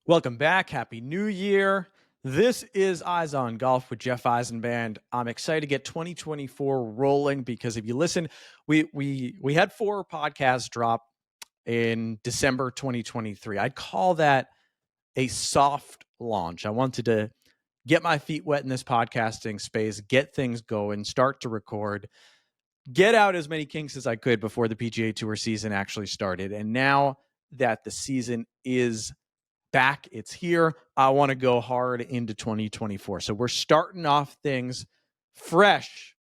Welcome back. Happy New Year. This is Eyes on Golf with Jeff Eisenband. I'm excited to get 2024 rolling because if you listen, we had 4 podcasts drop in December 2023. I'd call that a soft launch. I wanted to get my feet wet in this podcasting space, get things going, start to record, get out as many kinks as I could before the PGA Tour season actually started. And now that the season is back, it's here, I want to go hard into 2024. So we're starting off things fresh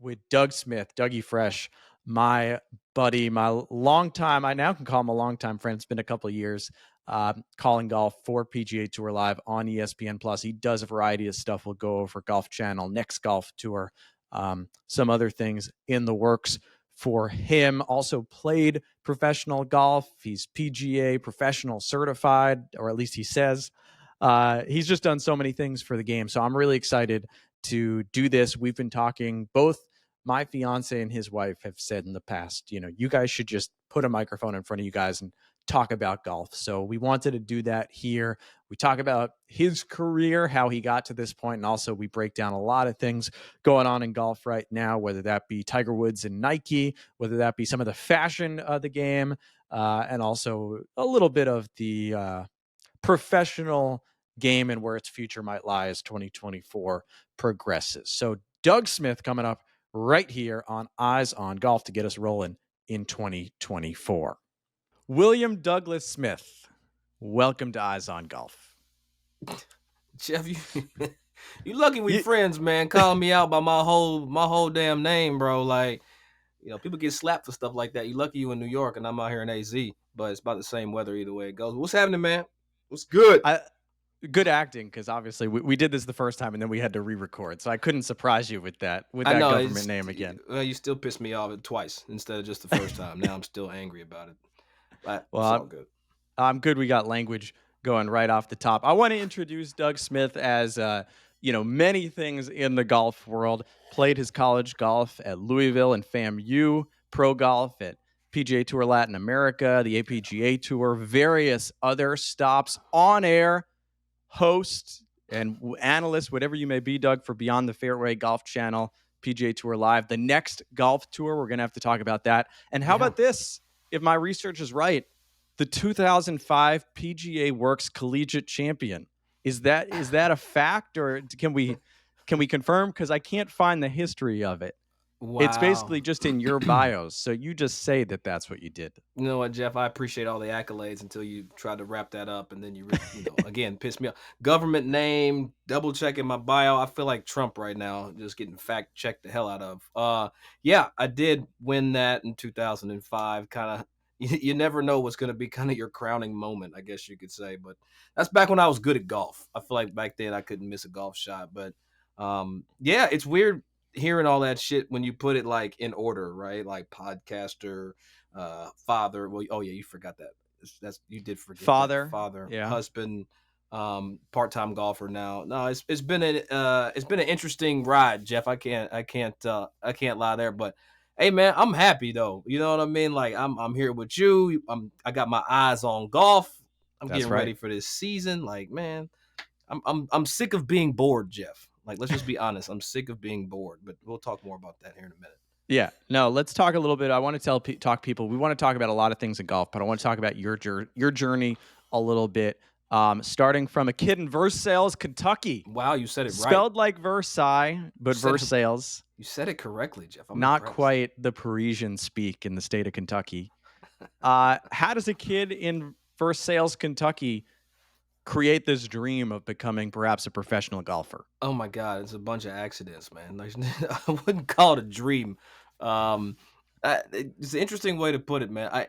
with Doug Smith, Dougie Fresh, my buddy, my longtime, I now can call him a longtime friend. It's been a couple of years calling golf for PGA Tour Live on ESPN Plus. He does a variety of stuff. We'll go over Golf Channel, next Golf Tour, some other things in the works for him. Also played professional golf. He's PGA professional certified, or at least he says. He's just done so many things for the game. So I'm really excited to do this. We've been talking, both my fiance and his wife have said in the past, you guys should just put a microphone in front of you guys and talk about golf. So we wanted to do that here. We talk about his career, how he got to this point, and also we break down a lot of things going on in golf right now, whether that be Tiger Woods and Nike, whether that be some of the fashion of the game, and also a little bit of the professional game and where its future might lie as 2024 progresses. So Doug Smith coming up right here on Eyes on Golf to get us rolling in 2024. William Douglas Smith, welcome to Eyes on Golf. Jeff, you lucky we friends, man. Calling me out by my whole damn name, bro. Like, people get slapped for stuff like that. You lucky you in New York and I'm out here in AZ, but it's about the same weather either way it goes. What's happening, man? What's good? Good acting, because obviously we did this the first time and then we had to re-record, so I couldn't surprise you with that government name again. Well, you still pissed me off twice instead of just the first time. Now I'm still angry about it. But well, it's all good. I'm good. We got language going right off the top. I want to introduce Doug Smith as many things in the golf world. Played his college golf at Louisville and FAMU, pro golf at PGA Tour Latin America, the APGA Tour, various other stops on air, host and analyst, whatever you may be, Doug, for Beyond the Fairway Golf Channel, PGA Tour Live, the next Golf Tour. We're going to have to talk about that. And how about this? If my research is right, the 2005 PGA Works Collegiate Champion. Is that a fact, or can we confirm? Because I can't find the history of it. Wow. It's basically just in your bios. So you just say that that's what you did. You know what, Jeff? I appreciate all the accolades until you tried to wrap that up, and then you again, pissed me off. Government name, double checking my bio. I feel like Trump right now, just getting fact checked the hell out of. Yeah, I did win that in 2005. Kind of, you never know what's going to be kind of your crowning moment, I guess you could say. But that's back when I was good at golf. I feel like back then I couldn't miss a golf shot. But yeah, it's weird hearing all that shit when you put it like in order, right? Like podcaster, father. Well, oh yeah, you forgot that. That's you did forget father, yeah. Husband, part-time golfer now. No, it's been an interesting ride, Jeff. I can't lie there, but hey man, I'm happy though. You know what I mean? Like I'm here with you. I got my eyes on golf. I'm getting ready for this season. Like, man, I'm sick of being bored, Jeff. Like, let's just be honest. I'm sick of being bored, but we'll talk more about that here in a minute. Yeah, no, let's talk a little bit. I want to talk people. We want to talk about a lot of things in golf, but I want to talk about your journey a little bit. Starting from a kid in Versailles, Kentucky. Wow, you said it right. Spelled like Versailles, but Versailles. You said it correctly, Jeff. I'm not impressed. Quite the Parisian speak in the state of Kentucky. How does a kid in Versailles, Kentucky, create this dream of becoming perhaps a professional golfer? Oh my God, it's a bunch of accidents, man. I wouldn't call it a dream. It's an interesting way to put it, man.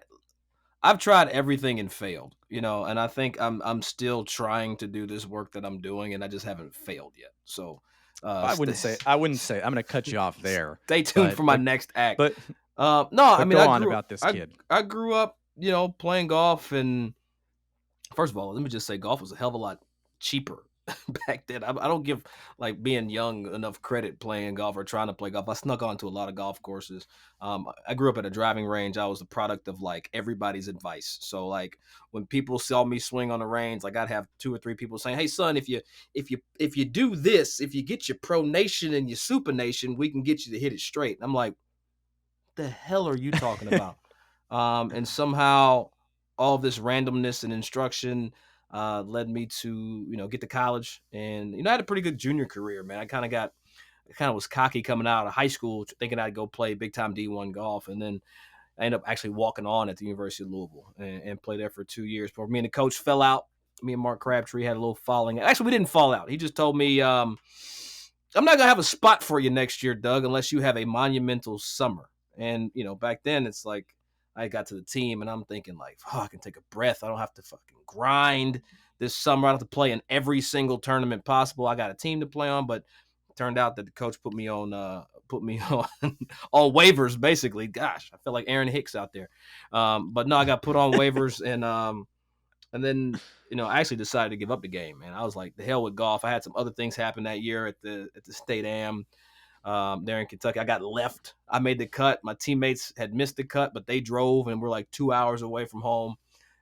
I've tried everything and failed, and I think I'm still trying to do this work that I'm doing, and I just haven't failed yet. So I wouldn't say. I'm going to cut you off there. Stay tuned for my next act. But no, I mean, go on about this kid. I grew up, playing golf, and first of all, let me just say, golf was a hell of a lot cheaper back then. I don't give like being young enough credit playing golf or trying to play golf. I snuck onto a lot of golf courses. I grew up at a driving range. I was the product of like everybody's advice. So like when people saw me swing on the range, like I'd have 2 or 3 people saying, "Hey son, if you do this, if you get your pronation and your supination, we can get you to hit it straight." And I'm like, the hell are you talking about? And somehow all this randomness and instruction led me to, get to college. And, I had a pretty good junior career, man. I kind of was cocky coming out of high school, thinking I'd go play big time D1 golf. And then I ended up actually walking on at the University of Louisville and played there for 2 years. Before me and the coach fell out. Me and Mark Crabtree had a little falling. Actually, we didn't fall out. He just told me, I'm not gonna have a spot for you next year, Doug, unless you have a monumental summer. And back then it's like I got to the team and I'm thinking like, oh, I can take a breath. I don't have to fucking grind this summer. I don't have to play in every single tournament possible. I got a team to play on, but it turned out that the coach put me on on waivers basically. Gosh, I feel like Aaron Hicks out there. But no, I got put on waivers and then, I actually decided to give up the game, man. I was like, the hell with golf. I had some other things happen that year at the state am there in Kentucky. I got left. I made the cut. My teammates had missed the cut, but they drove and were like 2 hours away from home.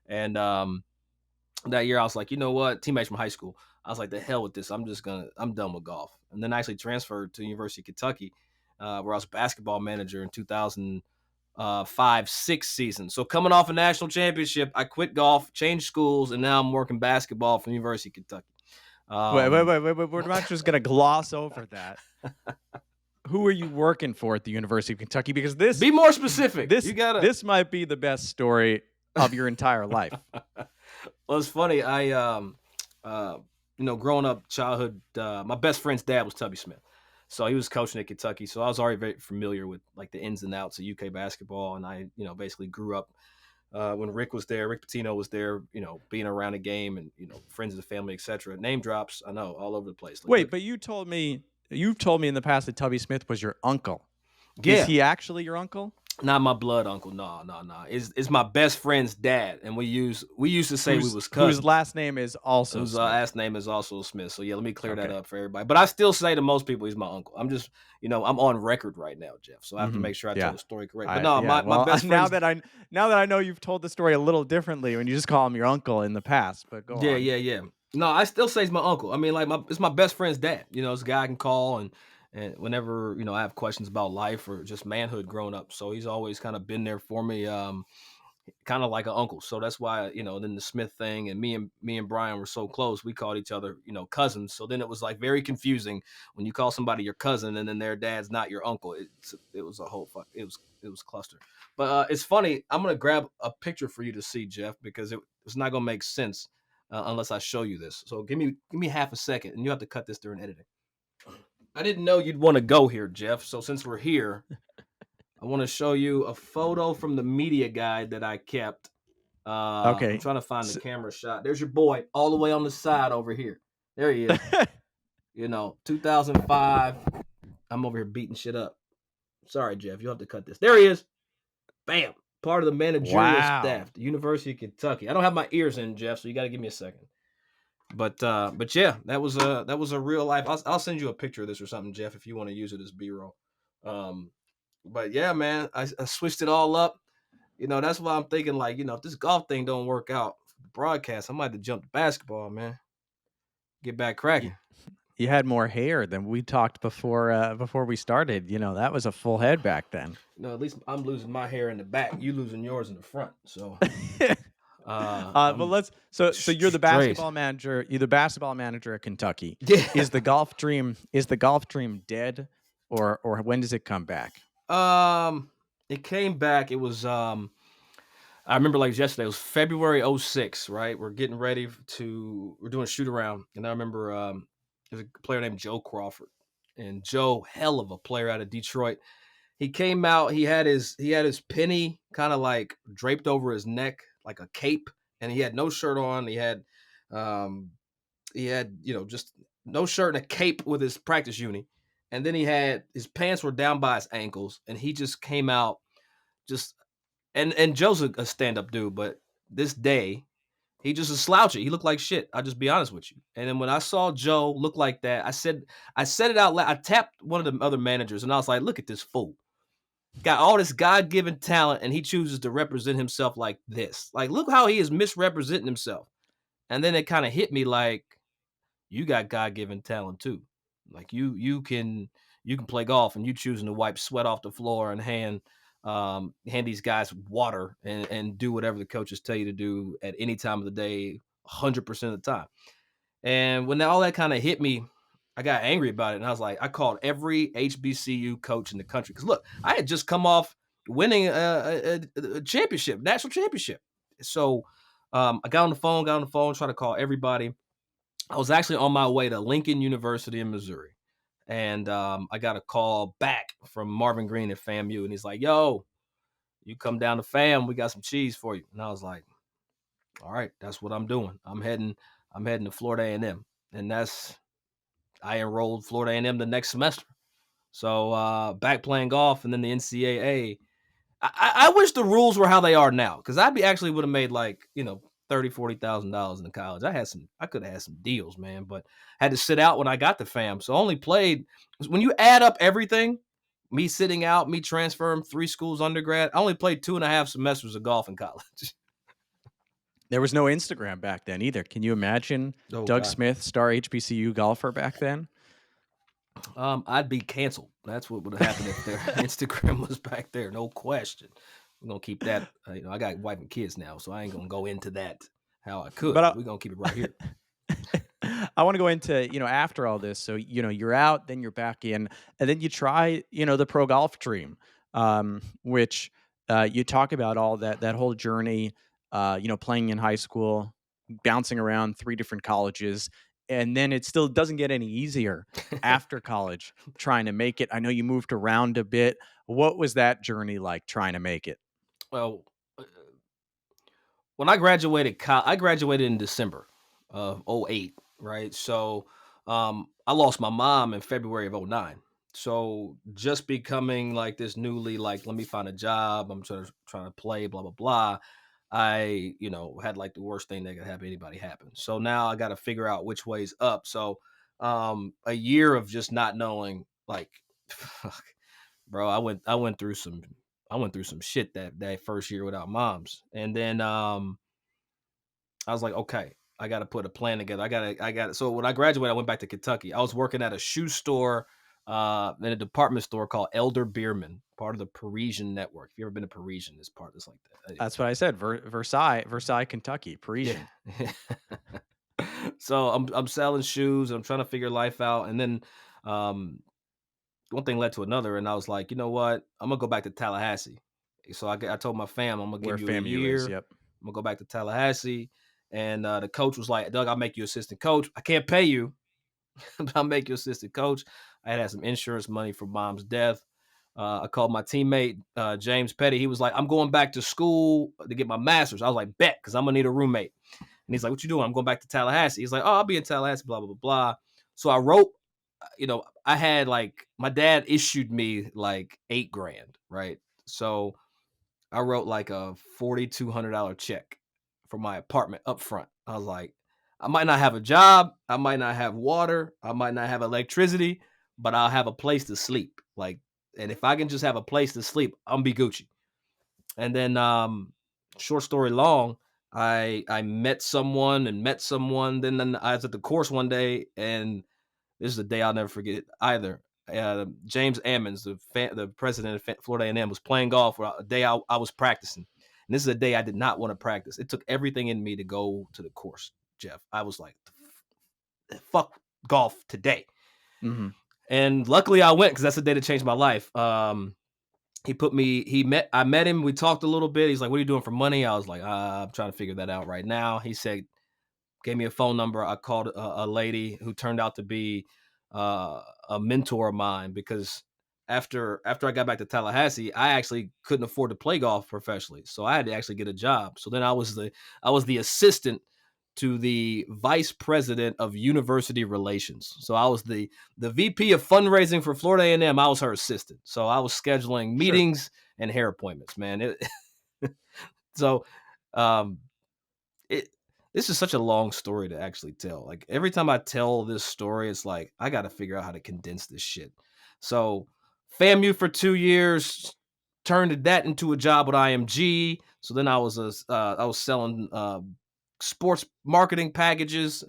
And that year I was like, you know what? Teammates from high school. I was like, the hell with this. I'm done with golf. And then I actually transferred to the University of Kentucky, where I was basketball manager in 2005-06 season. So coming off a national championship, I quit golf, changed schools, and now I'm working basketball for the University of Kentucky. Wait. We're not just going to gloss over that. Who are you working for at the University of Kentucky? Because be more specific. This might be the best story of your entire life. Well, it's funny. I growing up, childhood, my best friend's dad was Tubby Smith. So he was coaching at Kentucky. So I was already very familiar with like the ins and outs of UK basketball. And I, basically grew up when Rick was there, Rick Pitino was there, being around the game and, friends of the family, etc. Name drops, I know, all over the place. Wait, but you've told me in the past that Tubby Smith was your uncle. Yeah. Is he actually your uncle? Not my blood uncle. No. It's my best friend's dad, and we used to say we was cousins. Whose last name is also Whose last name is also Smith. So yeah, let me clear that up for everybody. But I still say to most people he's my uncle. I'm just, I'm on record right now, Jeff. So I have to make sure I tell the story correct. But no, my best friend. Now that I know you've told the story a little differently when you just call him your uncle in the past. But go on. Yeah. No, I still say he's my uncle. I mean, like it's my best friend's dad. It's a guy I can call and whenever, I have questions about life or just manhood growing up. So he's always kind of been there for me, kind of like an uncle. So that's why, then the Smith thing and me and Brian were so close. We called each other, cousins. So then it was like very confusing when you call somebody your cousin and then their dad's not your uncle. It was a whole it was cluster. But it's funny. I'm going to grab a picture for you to see, Jeff, because it's not going to make sense unless I show you this. So give me half a second and you have to cut this during editing. I didn't know you'd want to go here, Jeff. So since we're here, I want to show you a photo from the media guide that I kept. Okay. I'm trying to find the camera shot. There's your boy all the way on the side over here. There he is. 2005. I'm over here beating shit up. Sorry, Jeff. You'll have to cut this. There he is. Bam. Part of the managerial staff, the University of Kentucky. I don't have my ears in, Jeff, so you got to give me a second. But yeah, that was a real life. I'll send you a picture of this or something, Jeff, if you want to use it as B-roll. But yeah, man, I switched it all up. That's why I'm thinking like, if this golf thing don't work out for the broadcast, I might have to jump to basketball, man. Get back cracking. You had more hair than we talked before we started. That was a full head back then. At least I'm losing my hair in the back. You losing yours in the front. So. But so you're the basketball manager. You're the basketball manager at Kentucky. Yeah. Is the golf dream dead, or when does it come back? It came back. It was I remember like yesterday. It was February 06, right? We're getting ready we're doing a shoot around, and I remember there's a player named Joe Crawford, and Joe, hell of a player out of Detroit. He came out. He had his penny kind of like draped over his neck like a cape, and he had no shirt on. He had just no shirt and a cape with his practice uni, and then his pants were down by his ankles, and he just came out and Joe's a stand-up dude, but this day He just a slouchy. He looked like shit. I'll just be honest with you. And then when I saw Joe look like that, I said it out loud. I tapped one of the other managers and I was like, look at this fool. Got all this God-given talent and he chooses to represent himself like this. Like, look how he is misrepresenting himself. And then it kind of hit me like, you got God-given talent too. Like you can play golf and you choosing to wipe sweat off the floor and hand these guys water and do whatever the coaches tell you to do at any time of the day, 100% of the time. And when all that kind of hit me, I got angry about it. And I was like, I called every HBCU coach in the country. Because look, I had just come off winning a championship, national championship. So I got on the phone, trying to call everybody. I was actually on my way to Lincoln University in Missouri. And I got a call back from Marvin Green at FAMU. And he's like, yo, you come down to FAM, we got some cheese for you. And I was like, all right, that's what I'm doing. I'm heading to Florida A&M. And I enrolled Florida A&M the next semester. So back playing golf and then the NCAA. I wish the rules were how they are now, because actually would have made like, $30,000-$40,000 in the college. I could have had some deals, man, but had to sit out when I got to FAM. So I only played, when you add up everything, me sitting out, me transferring 3 schools undergrad, I only played 2.5 semesters of golf in college. There was no Instagram back then either. Can you imagine Doug God. Smith, star HBCU golfer back then? I'd be canceled. That's what would have happened if their Instagram was back there. No question. We're gonna keep that. I got wife and kids now, so I ain't gonna go into that how I could. But we're gonna keep it right here. I want to go into, after all this. So, you're out, then you're back in, and then you try, the pro golf dream, which you talk about all that whole journey, playing in high school, bouncing around 3 different colleges. And then it still doesn't get any easier after college trying to make it. I know you moved around a bit. What was that journey like trying to make it? Well, when I graduated in December of 08, right? So I lost my mom in February of 09. So just becoming like this newly, like, let me find a job, I'm trying to play, blah, blah, blah. I, had like the worst thing that could happen anybody happen. So now I got to figure out which way's up. So a year of just not knowing, like, fuck, bro, I went through some shit that first year without moms. And then I was like, okay, I got to put a plan together. I got it. So when I graduated, I went back to Kentucky. I was working at a shoe store, in a department store called Elder Beerman, part of the Parisian network. If you ever been to Parisian, it's part that's like that. That's what I said. Versailles, Kentucky, Parisian. Yeah. So I'm selling shoes. I'm trying to figure life out. And then one thing led to another. And I was like, you know what? I'm going to go back to Tallahassee. So I told my fam, I'm going to give you a year. Yep. I'm going to go back to Tallahassee. And the coach was like, Doug, I'll make you assistant coach. I can't pay you, but I'll make you assistant coach. I had some insurance money for mom's death. I called my teammate, James Petty. He was like, I'm going back to school to get my master's. I was like, bet, because I'm going to need a roommate. And he's like, what you doing? I'm going back to Tallahassee. He's like, oh, I'll be in Tallahassee, blah, blah, blah, blah. So I wrote, I had like, my dad issued me like $8,000, right? So I wrote like a $4,200 check for my apartment up front. I was like, I might not have a job. I might not have water. I might not have electricity, but I'll have a place to sleep. Like, and if I can just have a place to sleep, I'm be Gucci. And then, short story long, I met someone. Then I was at the course one day, and this is a day I'll never forget either. James Ammons, the president of Florida A&M, was playing golf a day I was practicing. And this is a day I did not want to practice. It took everything in me to go to the course, Jeff. I was like, fuck golf today. Mm-hmm. And luckily I went, because that's the day that changed my life. I met him. We talked a little bit. He's like, what are you doing for money? I was like, I'm trying to figure that out right now. He said, gave me a phone number. I called a lady who turned out to be a mentor of mine, because after I got back to Tallahassee, I actually couldn't afford to play golf professionally. So I had to actually get a job. So then I was the assistant to the vice president of university relations. So I was the VP of fundraising for Florida A&M. I was her assistant. So I was scheduling meetings and hair appointments, man. this is such a long story to actually tell. Like every time I tell this story, it's like I got to figure out how to condense this shit. So, FAMU for 2 years, turned that into a job with IMG. So then I was selling sports marketing packages.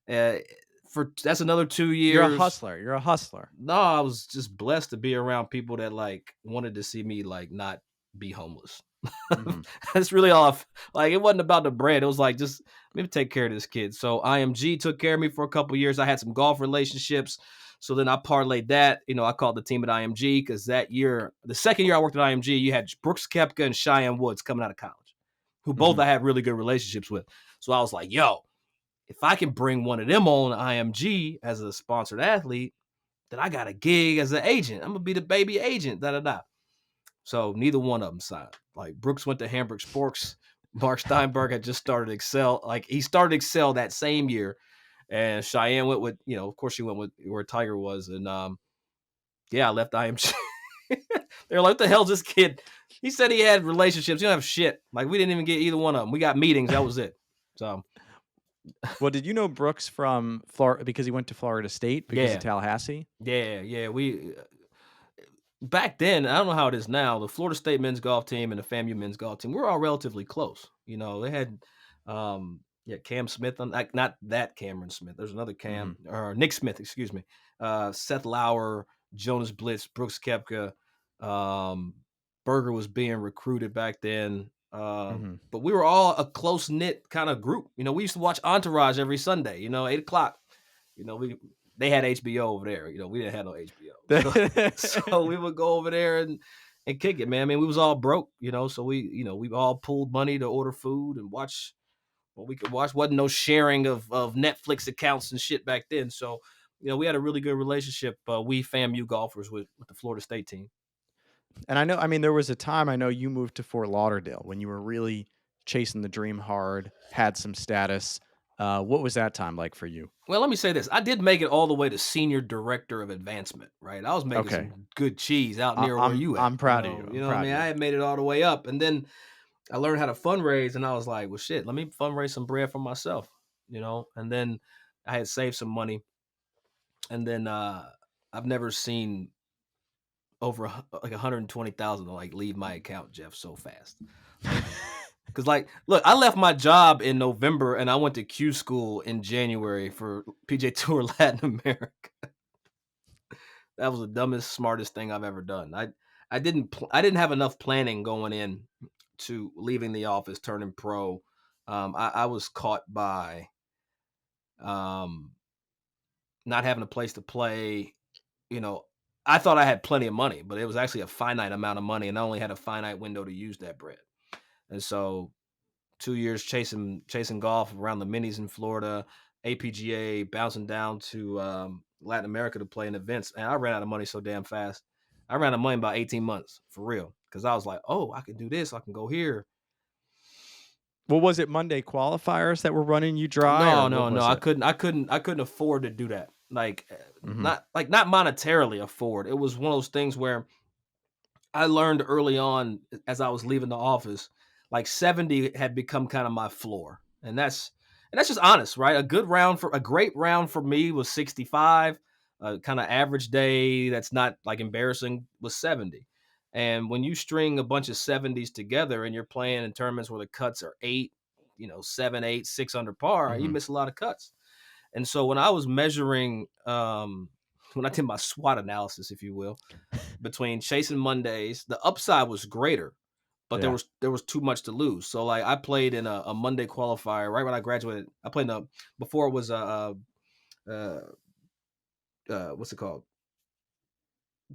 Uh, for that's another two You're a years. hustler. You're a hustler. No, I was just blessed to be around people that like wanted to see me like not be homeless. Hmm. That's really all. Like it wasn't about the bread. It was like just let me take care of this kid. So IMG took care of me for a couple years. I had some golf relationships. So then I parlayed that. I called the team at IMG because that year, the second year I worked at IMG, you had Brooks Koepka and Cheyenne Woods coming out of college, who both Hmm. I had really good relationships with. So I was like, yo, if I can bring one of them on IMG as a sponsored athlete, then I got a gig as an agent. I'm gonna be the baby agent. Da da da. So neither one of them signed. Like Brooks went to Hamburg Sports. Mark Steinberg had just started Excel. Like he started Excel that same year. And Cheyenne went with, of course she went with where Tiger was. And yeah, I left IMG. They're like, what the hell's this kid? He said he had relationships. You don't have shit. Like we didn't even get either one of them. We got meetings. That was it. So Well, did you know Brooks from Florida because he went to Florida State because of yeah, Tallahassee? yeah. We back then, I don't know how it is now. The Florida State men's golf team and the FAMU men's golf team, we're all relatively close. They had, Cam Smith on, like not that Cameron Smith. There's another Cam Hmm. or Nick Smith, excuse me. Seth Lauer, Jonas Blitz, Brooks Koepka, Berger was being recruited back then. Hmm. But we were all a close knit kind of group. We used to watch Entourage every Sunday. 8 o'clock. We they had HBO over there. We didn't have no HBO. So we would go over there and kick it, man. I mean, we was all broke, so we all pulled money to order food and watch what we could watch. Wasn't no sharing of Netflix accounts and shit back then. So, we had a really good relationship, we FAMU golfers with the Florida State team. And I know, I mean, there was a time I know you moved to Fort Lauderdale when you were really chasing the dream hard, had some status. What was that time like for you? Well, let me say this. I did make it all the way to senior director of advancement, right? I was making Okay, some good cheese out I, near where I'm you at. I'm proud of you. You I'm know what I proud mean? of I you. had made it all the way up. And then I learned how to fundraise and I was like, well, shit, let me fundraise some bread for myself, And then I had saved some money. And then I've never seen like 120,000 to like leave my account, Jeff, so fast. Like, cause like, look, I left my job in November and I went to Q school in January for PGA Tour Latin America. That was the dumbest, smartest thing I've ever done. I didn't have enough planning going in to leaving the office, turning pro. I was caught by um, not having a place to play. You know, I thought I had plenty of money, but it was actually a finite amount of money, and I only had a finite window to use that bread. And so 2 years chasing golf around the minis in Florida, APGA, bouncing down to Latin America to play in events. And I ran out of money so damn fast. I ran out of money in about 18 months for real. Cause I was like, oh, I can do this. I can go here. Well, was it Monday qualifiers that were running you dry, or No, what no, no. was it? I couldn't afford to do that. Hmm. Not monetarily afford. It was one of those things where I learned early on as I was leaving the office, like 70 had become kind of my floor. And that's just honest, right? A great round for me was 65. A kind of average day that's not like embarrassing was 70. And when you string a bunch of 70s together and you're playing in tournaments where the cuts are 8, 7, 8, 6 under par, you Hmm. miss a lot of cuts. And so when I was measuring when I did my SWOT analysis, if you will, between chasing Mondays, the upside was greater, but there Yeah. was too much to lose. So like I played in a Monday qualifier right when I graduated. I played in a before it was uh, what's it called,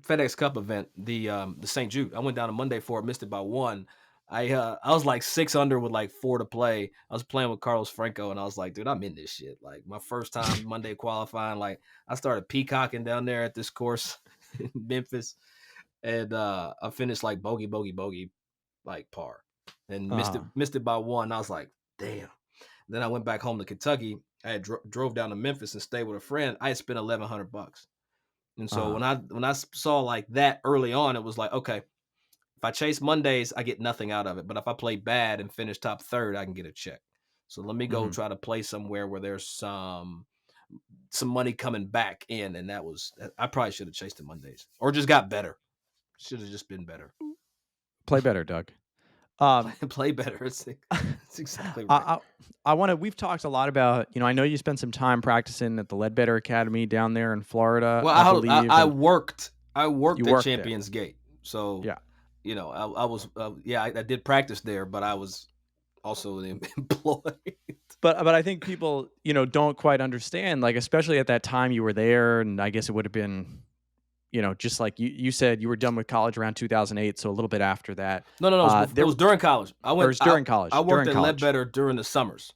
FedEx Cup event, the St. Jude. I went down on Monday for it, missed it by one. I was like 6 under with like 4 to play. I was playing with Carlos Franco and I was like, dude, I'm in this shit. Like my first time Monday qualifying, like I started peacocking down there at this course in Memphis. And I finished like bogey, bogey, bogey, like par, and missed it Uh-huh. missed it by one. I was like, damn. Then I went back home to Kentucky. I had drove down to Memphis and stayed with a friend. I had spent $1,100, and so Uh-huh. when I saw like that early on, it was like, okay, if I chase Mondays, I get nothing out of it, but if I play bad and finish top third, I can get a check. So let me go try to play somewhere where there's some money coming back in. And I probably should have chased the Mondays or just got better. Should have just been better. Play better, Doug. Play better. It's exactly right. I want to. We've talked a lot about. I know you spent some time practicing at the Ledbetter Academy down there in Florida. Well, I believe I worked at worked Champions Gate. So yeah, I was I did practice there, but I was also employed. But I think people don't quite understand. Like, especially at that time you were there, and I guess it would have been. Just like you said, you were done with college around 2008, so a little bit after that. No. It was during college. It was during college. I worked at Ledbetter during the summers.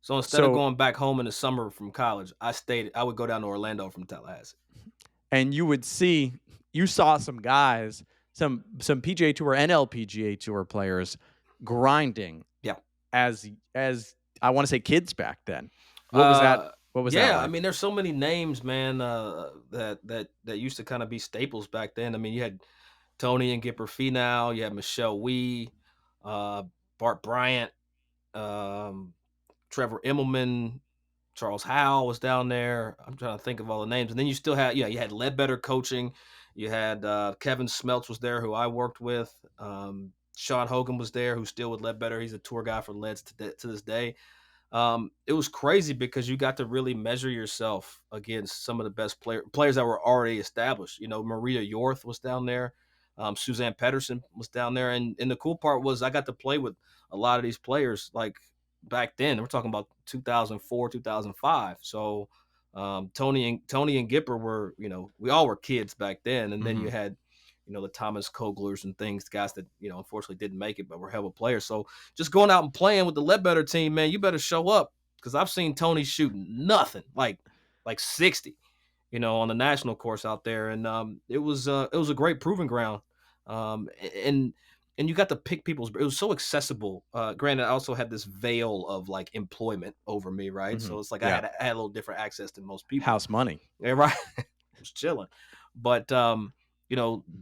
So instead of going back home in the summer from college, I would go down to Orlando from Tallahassee. And you saw some guys, some PGA Tour and LPGA Tour players grinding. Yeah. As I want to say kids back then. What was that? What was that? Yeah, like? I mean, there's so many names, man, that used to kind of be staples back then. I mean, you had Tony and Gipper Finau, you had Michelle Wee, Bart Bryant, Trevor Immelman, Charles Howell was down there. I'm trying to think of all the names. And then you still had, you had Ledbetter coaching. You had Kevin Smeltz was there, who I worked with. Sean Hogan was there, who's still with Ledbetter. He's a tour guy for Leds to this day. It was crazy because you got to really measure yourself against some of the best players that were already established. Maria Yorth was down there. Suzanne Pedersen was down there. And the cool part was I got to play with a lot of these players like back then. We're talking about 2004, 2005. So Tony and Gipper were, we all were kids back then. And then you had, the Thomas Koglers and things, guys that, unfortunately didn't make it, but were hell of players. So just going out and playing with the Ledbetter team, man, you better show up because I've seen Tony shooting nothing like 60, on the national course out there. And it was a great proving ground. And you got to pick it was so accessible. Granted, I also had this veil of like employment over me, right? So it's like I had a little different access than most people. House money. Yeah, right. I was chilling. But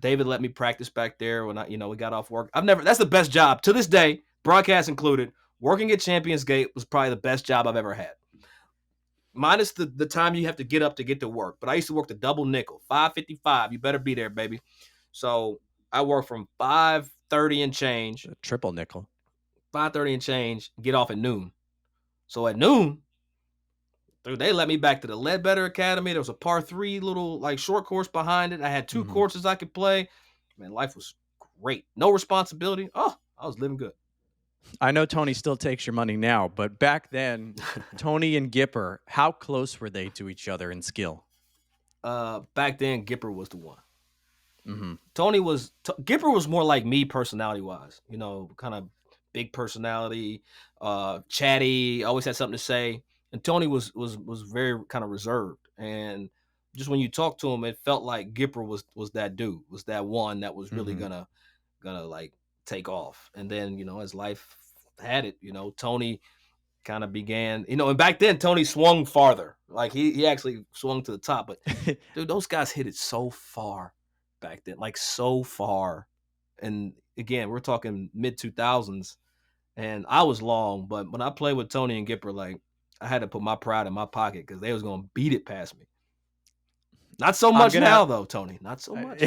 David let me practice back there when we got off work. That's the best job to this day, broadcast included. Working at Champions Gate was probably the best job I've ever had. Minus the time you have to get up to get to work. But I used to work the double nickel, 5:55. You better be there, baby. So I work from 5:30 and change. Triple nickel. 5:30 and change, get off at noon. So at noon, they let me back to the Ledbetter Academy. There was a par 3 little like short course behind it. I had 2 courses I could play. Man, life was great. No responsibility. Oh, I was living good. I know Tony still takes your money now, but back then, Tony and Gipper, how close were they to each other in skill? Back then, Gipper was the one. Gipper was more like me personality-wise. Kind of big personality, chatty, always had something to say. And Tony was very kind of reserved. And just when you talk to him, it felt like Gipper was that dude, was that one that was really gonna like take off. And then, as life had it, Tony kind of began, and back then Tony swung farther. Like he actually swung to the top. But dude, those guys hit it so far back then, like so far. And again, we're talking mid 2000s. And I was long, but when I played with Tony and Gipper, like I had to put my pride in my pocket because they was gonna beat it past me. Not so much now, though, Tony. Not so much.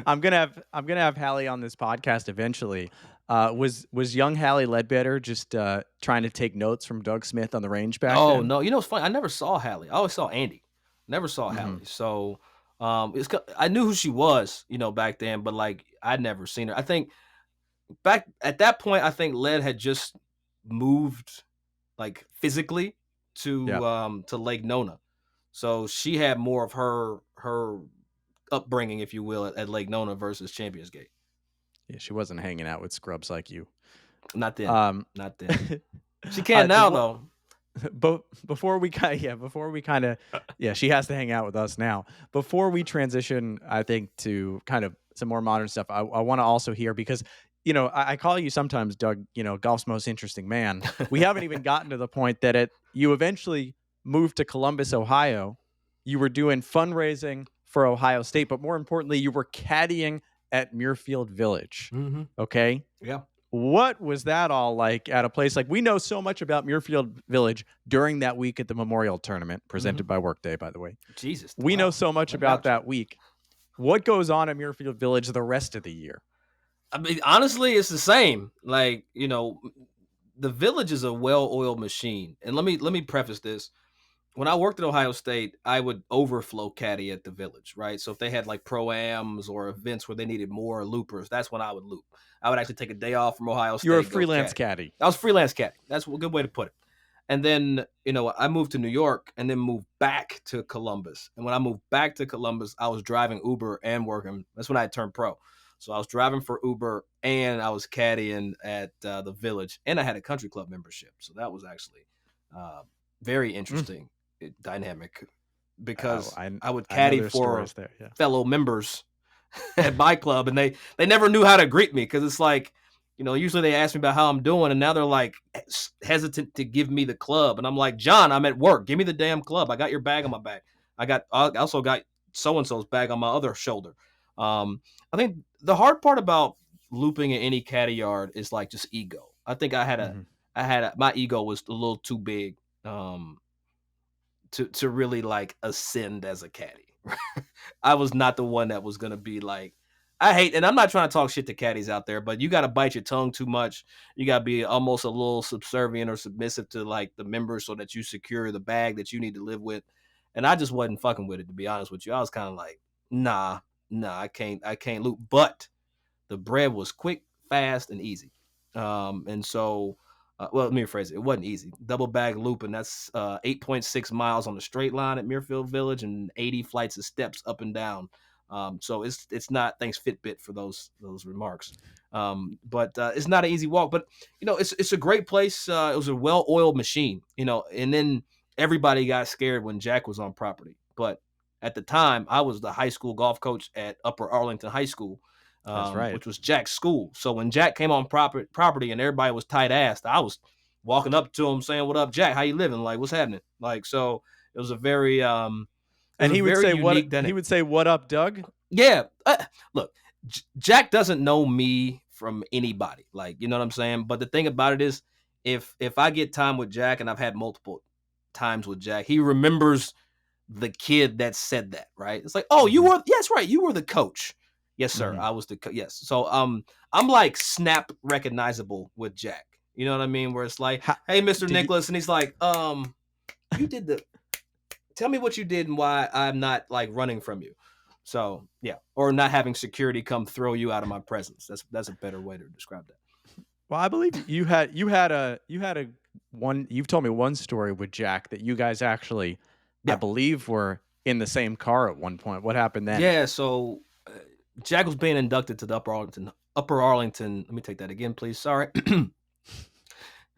I'm gonna have Hallie on this podcast eventually. Was young Hallie Ledbetter just trying to take notes from Doug Smith on the range back then? Oh no, it's funny. I never saw Hallie. I always saw Andy. Never saw Hallie. So I knew who she was, back then, but like I'd never seen her. I think back at that point, I think Led had just moved like physically to Lake Nona. So she had more of her upbringing, if you will, at Lake Nona versus Champions Gate. Yeah, she wasn't hanging out with scrubs like you. Not then. Not then. She can now though. But before we kind of, she has to hang out with us now. Before we transition, I think, to kind of some more modern stuff, I want to also hear, because I call you sometimes, Doug, golf's most interesting man. We haven't even gotten to the point that you eventually moved to Columbus, Ohio. You were doing fundraising for Ohio State, but more importantly, you were caddying at Muirfield Village. Okay? Yeah. What was that all like at a place like we know so much about Muirfield Village during that week at the Memorial Tournament presented by Workday, by the way. Jesus, We know wow, so much about that week. What goes on at Muirfield Village the rest of the year? I mean, honestly, it's the same. Like, you know, the Village is a well-oiled machine. And let me preface this. When I worked at Ohio State, I would overflow caddy at the Village, right? So if they had like pro-ams or events where they needed more loopers, that's when I would loop. I would actually take a day off from Ohio State. You're a freelance caddy. I was freelance caddy. That's a good way to put it. And then, you know, I moved to New York and then moved back to Columbus. And when I moved back to Columbus, I was driving Uber and working. That's when I turned pro. So I was driving for Uber and I was caddying at the Village, and I had a country club membership. So that was actually very interesting dynamic, because I would caddy for fellow members at my club, and they never knew how to greet me, because it's like, you know, usually they ask me about how I'm doing, and now they're like hesitant to give me the club, and I'm like, John, I'm at work. Give me the damn club. I got your bag on my back. I also got so and so's bag on my other shoulder. I think the hard part about looping in any caddy yard is like just ego. I think my ego was a little too big to really like ascend as a caddy. I was not the one that was gonna be like, and I'm not trying to talk shit to caddies out there, but you got to bite your tongue too much. You got to be almost a little subservient or submissive to like the members so that you secure the bag that you need to live with. And I just wasn't fucking with it, to be honest with you. I was kind of like, nah, I can't loop. But the bread was quick, fast, and easy. And so, well, let me rephrase it. It wasn't easy. Double bag looping, that's 8.6 miles on the straight line at Muirfield Village and 80 flights of steps up and down. So it's not, thanks Fitbit for those remarks. But it's not an easy walk, but you know, it's a great place. It was a well-oiled machine, you know, and then everybody got scared when Jack was on property. But at the time, I was the high school golf coach at Upper Arlington High School, That's right. which was Jack's school. So when Jack came on property and everybody was tight-assed, I was walking up to him saying, "What up, Jack? How you living? Like, what's happening?" Like, so it was a very and he would say he would say, "What up, Doug?" Yeah. Look, Jack doesn't know me from anybody. Like, you know what I'm saying? But the thing about it is, if I get time with Jack, and I've had multiple times with Jack, he remembers the kid that said that, right? It's like, "Oh, you were, yes, right. You were the coach." Yes, sir. I was the yes. So I'm like snap recognizable with Jack. You know what I mean? Where it's like, "Hey, Mr. Nicklaus," and he's like, "You did the tell me what you did and why I'm not like running from you." So yeah, or not having security come throw you out of my presence. That's a better way to describe that. Well, I believe you had you've told me one story with Jack that you guys actually, I believe, were in the same car at one point. What happened then? Yeah, so Jack was being inducted to the Upper Arlington. Let me take that again, please. Sorry.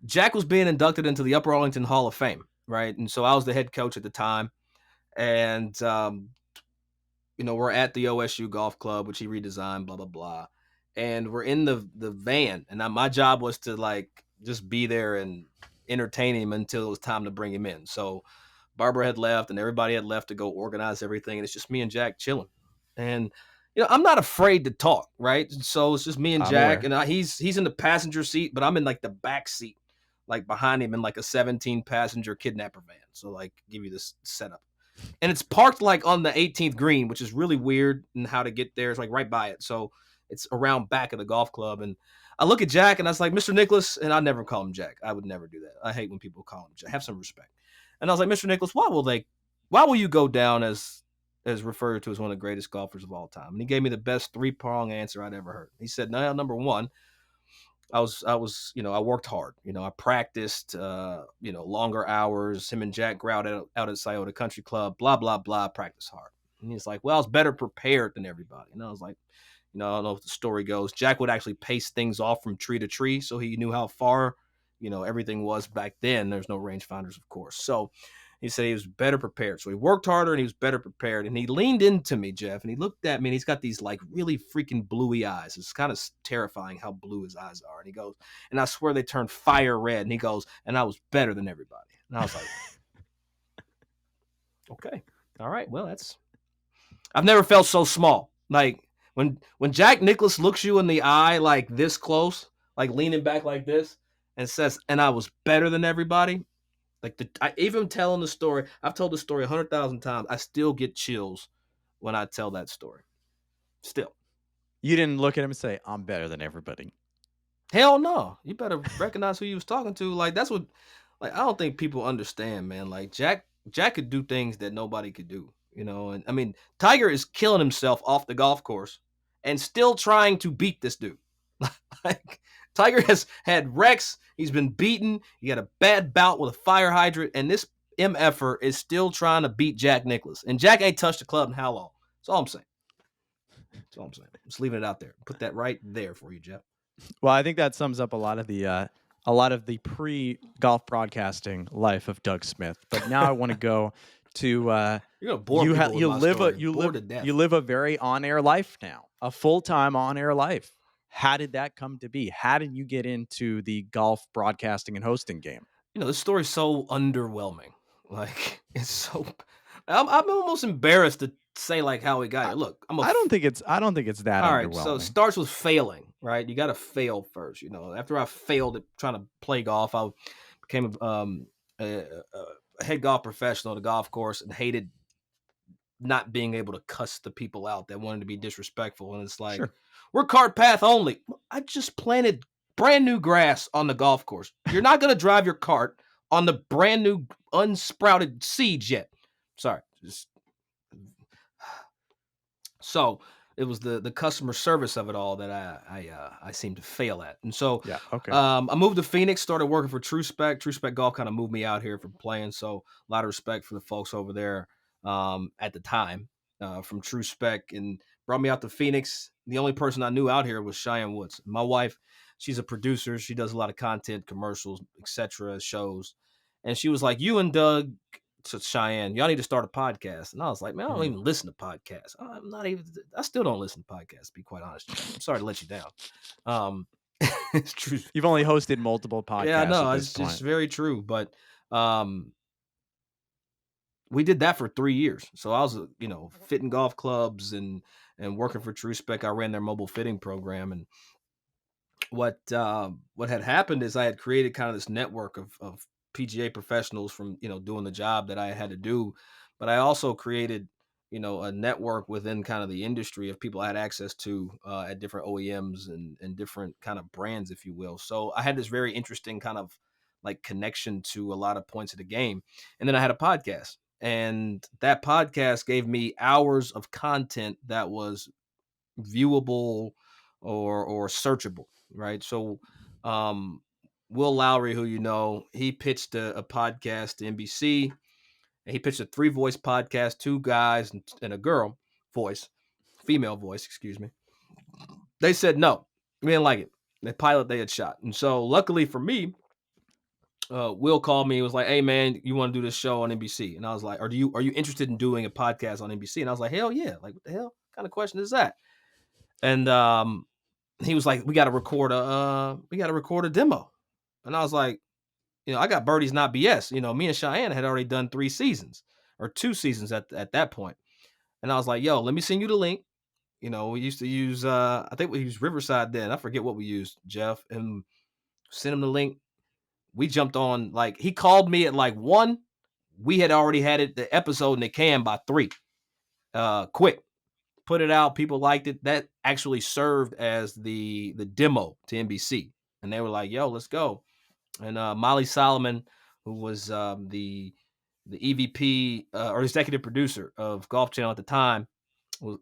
Jack was being inducted into the Upper Arlington Hall of Fame, right? And so I was the head coach at the time, and you know, we're at the OSU Golf Club, which he redesigned, blah blah blah, and we're in the van, and my job was to like just be there and entertain him until it was time to bring him in. So Barbara had left, and everybody had left to go organize everything, and it's just me and Jack chilling. And you know, I'm not afraid to talk, right? So it's just me and Jack, and he's in the passenger seat, but I'm in like the back seat, like behind him in like a 17 passenger kidnapper van. So like, give you this setup. And it's parked like on the 18th green, which is really weird, and how to get there. It's like right by it. So it's around back of the golf club. And I look at Jack and I was like, "Mr. Nicklaus," and I never call him Jack. I would never do that. I hate when people call him Jack. Have some respect. And I was like, "Mr. Nicklaus, why will you go down as referred to as one of the greatest golfers of all time?" And he gave me the best 3-prong answer I'd ever heard. He said, "No, number one, I was, you know, I worked hard. You know, I practiced, you know, longer hours. Him and Jack were out at Scioto Country Club, blah, blah, blah, practice hard." And he's like, "Well, I was better prepared than everybody." And I was like, you know, I don't know if the story goes, Jack would actually pace things off from tree to tree, so he knew how far, you know, everything was back then. There's no rangefinders, of course. So he said he was better prepared. So he worked harder and he was better prepared. And he leaned into me, Jeff, and he looked at me, and he's got these like really freaking bluey eyes. It's kind of terrifying how blue his eyes are. And he goes, and I swear they turned fire red. And he goes, "And I was better than everybody." And I was like, okay, all right. Well, I've never felt so small. Like when Jack Nicklaus looks you in the eye like this close, like leaning back like this, and says, "And I was better than everybody." Like I even telling the story, I've told the story 100,000 times. I still get chills when I tell that story. Still, You didn't look at him and say, "I'm better than everybody." hell no. You better recognize who you was talking to. Like that's what, like I don't think people understand, man. Like Jack could do things that nobody could do, you know. And I mean, Tiger is killing himself off the golf course and still trying to beat this dude. Like Tiger has had wrecks. He's been beaten. He had a bad bout with a fire hydrant, and this MFer is still trying to beat Jack Nicklaus. And Jack ain't touched the club in how long? That's all I'm saying. That's all I'm saying. Just leaving it out there. Put that right there for you, Jeff. Well, I think that sums up a lot of the pre-golf broadcasting life of Doug Smith. But now I want to go to You're gonna bore people with my story. Bored to death. you live a very on-air life now, a full-time on-air life. How did that come to be? How did you get into the golf broadcasting and hosting game? You know, this story's so underwhelming. Like it's so. I'm almost embarrassed to say like how we got here. Look, I don't think it's that all underwhelming. right. So it starts with failing, right? You got to fail first. You know, after I failed at trying to play golf, I became a head golf professional at a golf course and hated not being able to cuss the people out that wanted to be disrespectful. And it's like, Sure. we're cart path only. I just planted brand new grass on the golf course. You're not going to drive your cart on the brand new unsprouted seeds yet. Sorry. So it was the customer service of it all that I seemed to fail at. And so Yeah. Okay. I moved to Phoenix, started working for True Spec. True Spec Golf kind of moved me out here for playing. So a lot of respect for the folks over there at the time from True Spec, and brought me out to Phoenix. The only person I knew out here was Cheyenne Woods. My wife, she's a producer. She does a lot of content, commercials, etc., shows. And she was like, "You and Doug," to Cheyenne, "y'all need to start a podcast." And I was like, "Man, I don't even listen to podcasts. I still don't listen to podcasts, to be quite honest. I'm sorry to let you down." It's true. You've only hosted multiple podcasts. Yeah, no, at it's this point. just very true. But we did that for 3 years. So I was, fitting golf clubs and working for True Spec. I ran their mobile fitting program. And what had happened is I had created kind of this network of PGA professionals from, doing the job that I had to do. But I also created, a network within kind of the industry of people I had access to at different OEMs and different kind of brands, if you will. So I had this very interesting kind of like connection to a lot of points of the game. And then I had a podcast, and that podcast gave me hours of content that was viewable or searchable, right? So Will Lowry, who he pitched a podcast to NBC. And he pitched a 3-voice podcast, 2 guys and a girl voice, female voice, excuse me. They said no, we didn't like it. The pilot they had shot. And so luckily for me, Will called me and was like, "Hey man, you want to do this show on NBC?" And I was like, are you interested in doing a podcast on NBC? And I was like, hell yeah. Like, what the hell kind of question is that? And he was like, we got to record a demo. And I was like, I got Birdies Not BS. Me and Cheyenne had already done 3 seasons or 2 seasons at that point. And I was like, yo, let me send you the link. We used to use, I think we used Riverside then. I forget what we used, Jeff, and sent him the link. We jumped on, like, he called me at like 1. We had already had the episode in the can by 3. Quick. Put it out. People liked it. That actually served as the demo to NBC. And they were like, yo, let's go. And Molly Solomon, who was the EVP or executive producer of Golf Channel at the time,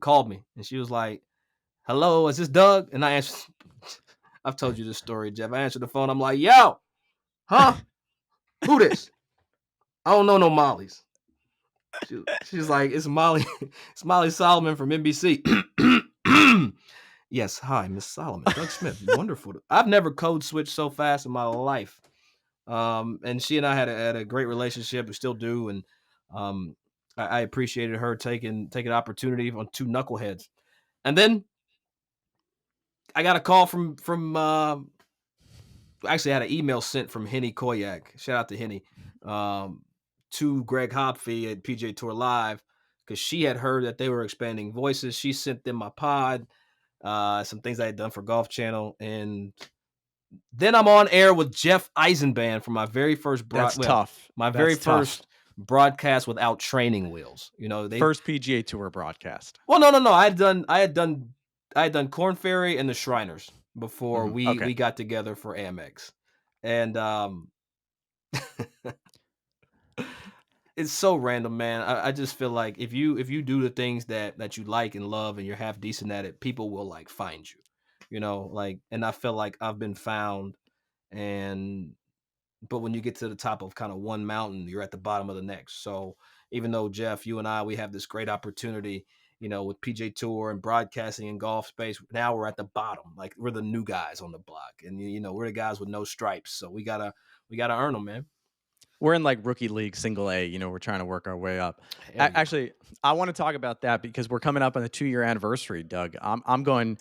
called me. And she was like, hello, is this Doug? And I answered, I've told you this story, Jeff. I answered the phone. I'm like, yo, huh? Who this? I don't know no Molly's. She's like, it's Molly Solomon from NBC. Yes, hi, Miss Solomon. Doug Smith, wonderful. I've never code switched so fast in my life. And she and I had a great relationship. We still do, and I appreciated her taking opportunity on 2 knuckleheads. And then I got a call from actually I had an email sent from Henny Koyak. Shout out to Henny. To Greg Hopfey at PGA Tour Live, because she had heard that they were expanding voices. She sent them my pod, some things I had done for Golf Channel, and Then I'm on air with Jeff Eisenband for my very first tough. My That's very tough. first broadcast without training wheels. First PGA Tour broadcast. Well, no. I had done Corn Ferry and the Shriners before we got together for Amex, and it's so random, man. I just feel like if you do the things that you like and love and you're half decent at it, people will like find you, and I feel like I've been found. But when you get to the top of kind of one mountain, you're at the bottom of the next. So even though Jeff, you and I, we have this great opportunity, with PGA Tour and broadcasting and golf space, now we're at the bottom. Like we're the new guys on the block, and we're the guys with no stripes. So we gotta earn them, man. We're in like rookie league, single A. We're trying to work our way up. Yeah. Actually, I want to talk about that because we're coming up on the 2-year anniversary, Doug. I'm going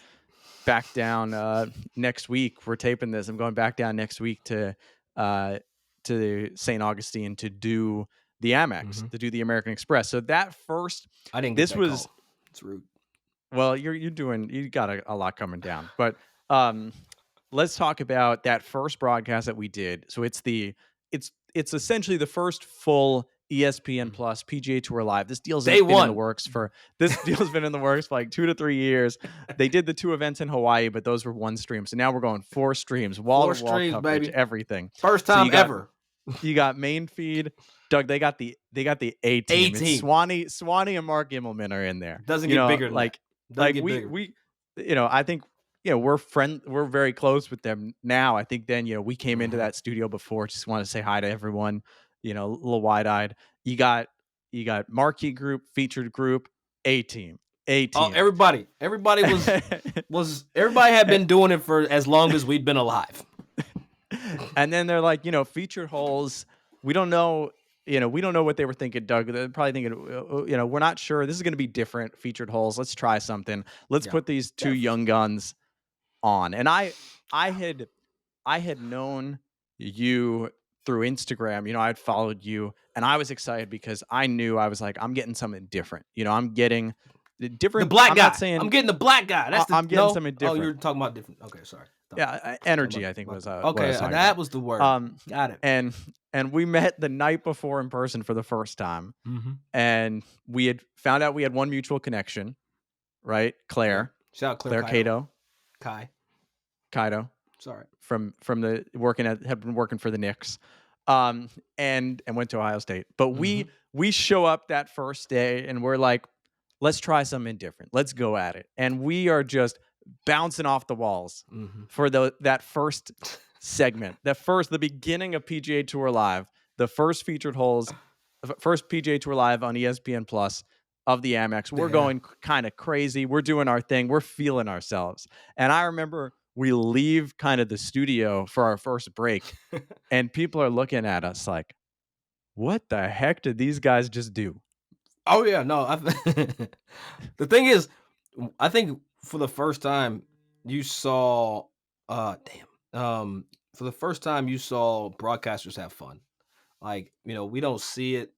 back down next week. We're taping this. I'm going back down next week to St. Augustine to do the Amex, to do the American Express. So that first, I didn't get that call. It's rude. Well, you got a lot coming down, but let's talk about that first broadcast that we did. So it's essentially the first full ESPN Plus PGA Tour Live. This deal's been in the works for like 2 to 3 years. They did the 2 events in Hawaii, but those were one stream. So now we're going 4 streams, wall-to-wall coverage, baby. Everything. First time ever. You got main feed, Doug. They got the A team. Swanee and Mark Immelman are in there. Doesn't get bigger. We I think we're very close with them now. I think then we came into that studio before, just want to say hi to everyone. A little wide-eyed. You got marquee group, featured group, A team. Oh, everybody was everybody had been doing it for as long as we'd been alive. And then they're like, featured holes. We don't know, we don't know what they were thinking, Doug. They're probably thinking, we're not sure. This is going to be different. Featured holes. Let's try something. Let's put these 2 young guns on. And I had known you through Instagram. I'd followed you, and I was excited because I knew I was like, I'm getting something different. I'm getting different. The black guy. I'm getting the black guy. I'm getting something different. Oh, you're talking about different. Okay, sorry. Energy, I think was okay. That was the word. Got it. And we met the night before in person for the first time, and we had found out we had one mutual connection, right? Claire. Shout out Claire Cato. Kaito. Sorry. From the had been working for the Knicks, and went to Ohio State. But we show up that first day and we're like, let's try something different. Let's go at it. And we are just bouncing off the walls for that first segment, the beginning of PGA Tour Live, the first featured holes, first PGA Tour Live on ESPN Plus of the Amex. We're going kind of crazy. We're doing our thing. We're feeling ourselves. And I remember we leave kind of the studio for our first break and people are looking at us like, what the heck did these guys just do? Oh yeah, no. The thing is, I think for the first time you saw, for the first time you saw broadcasters have fun. Like, we don't see it.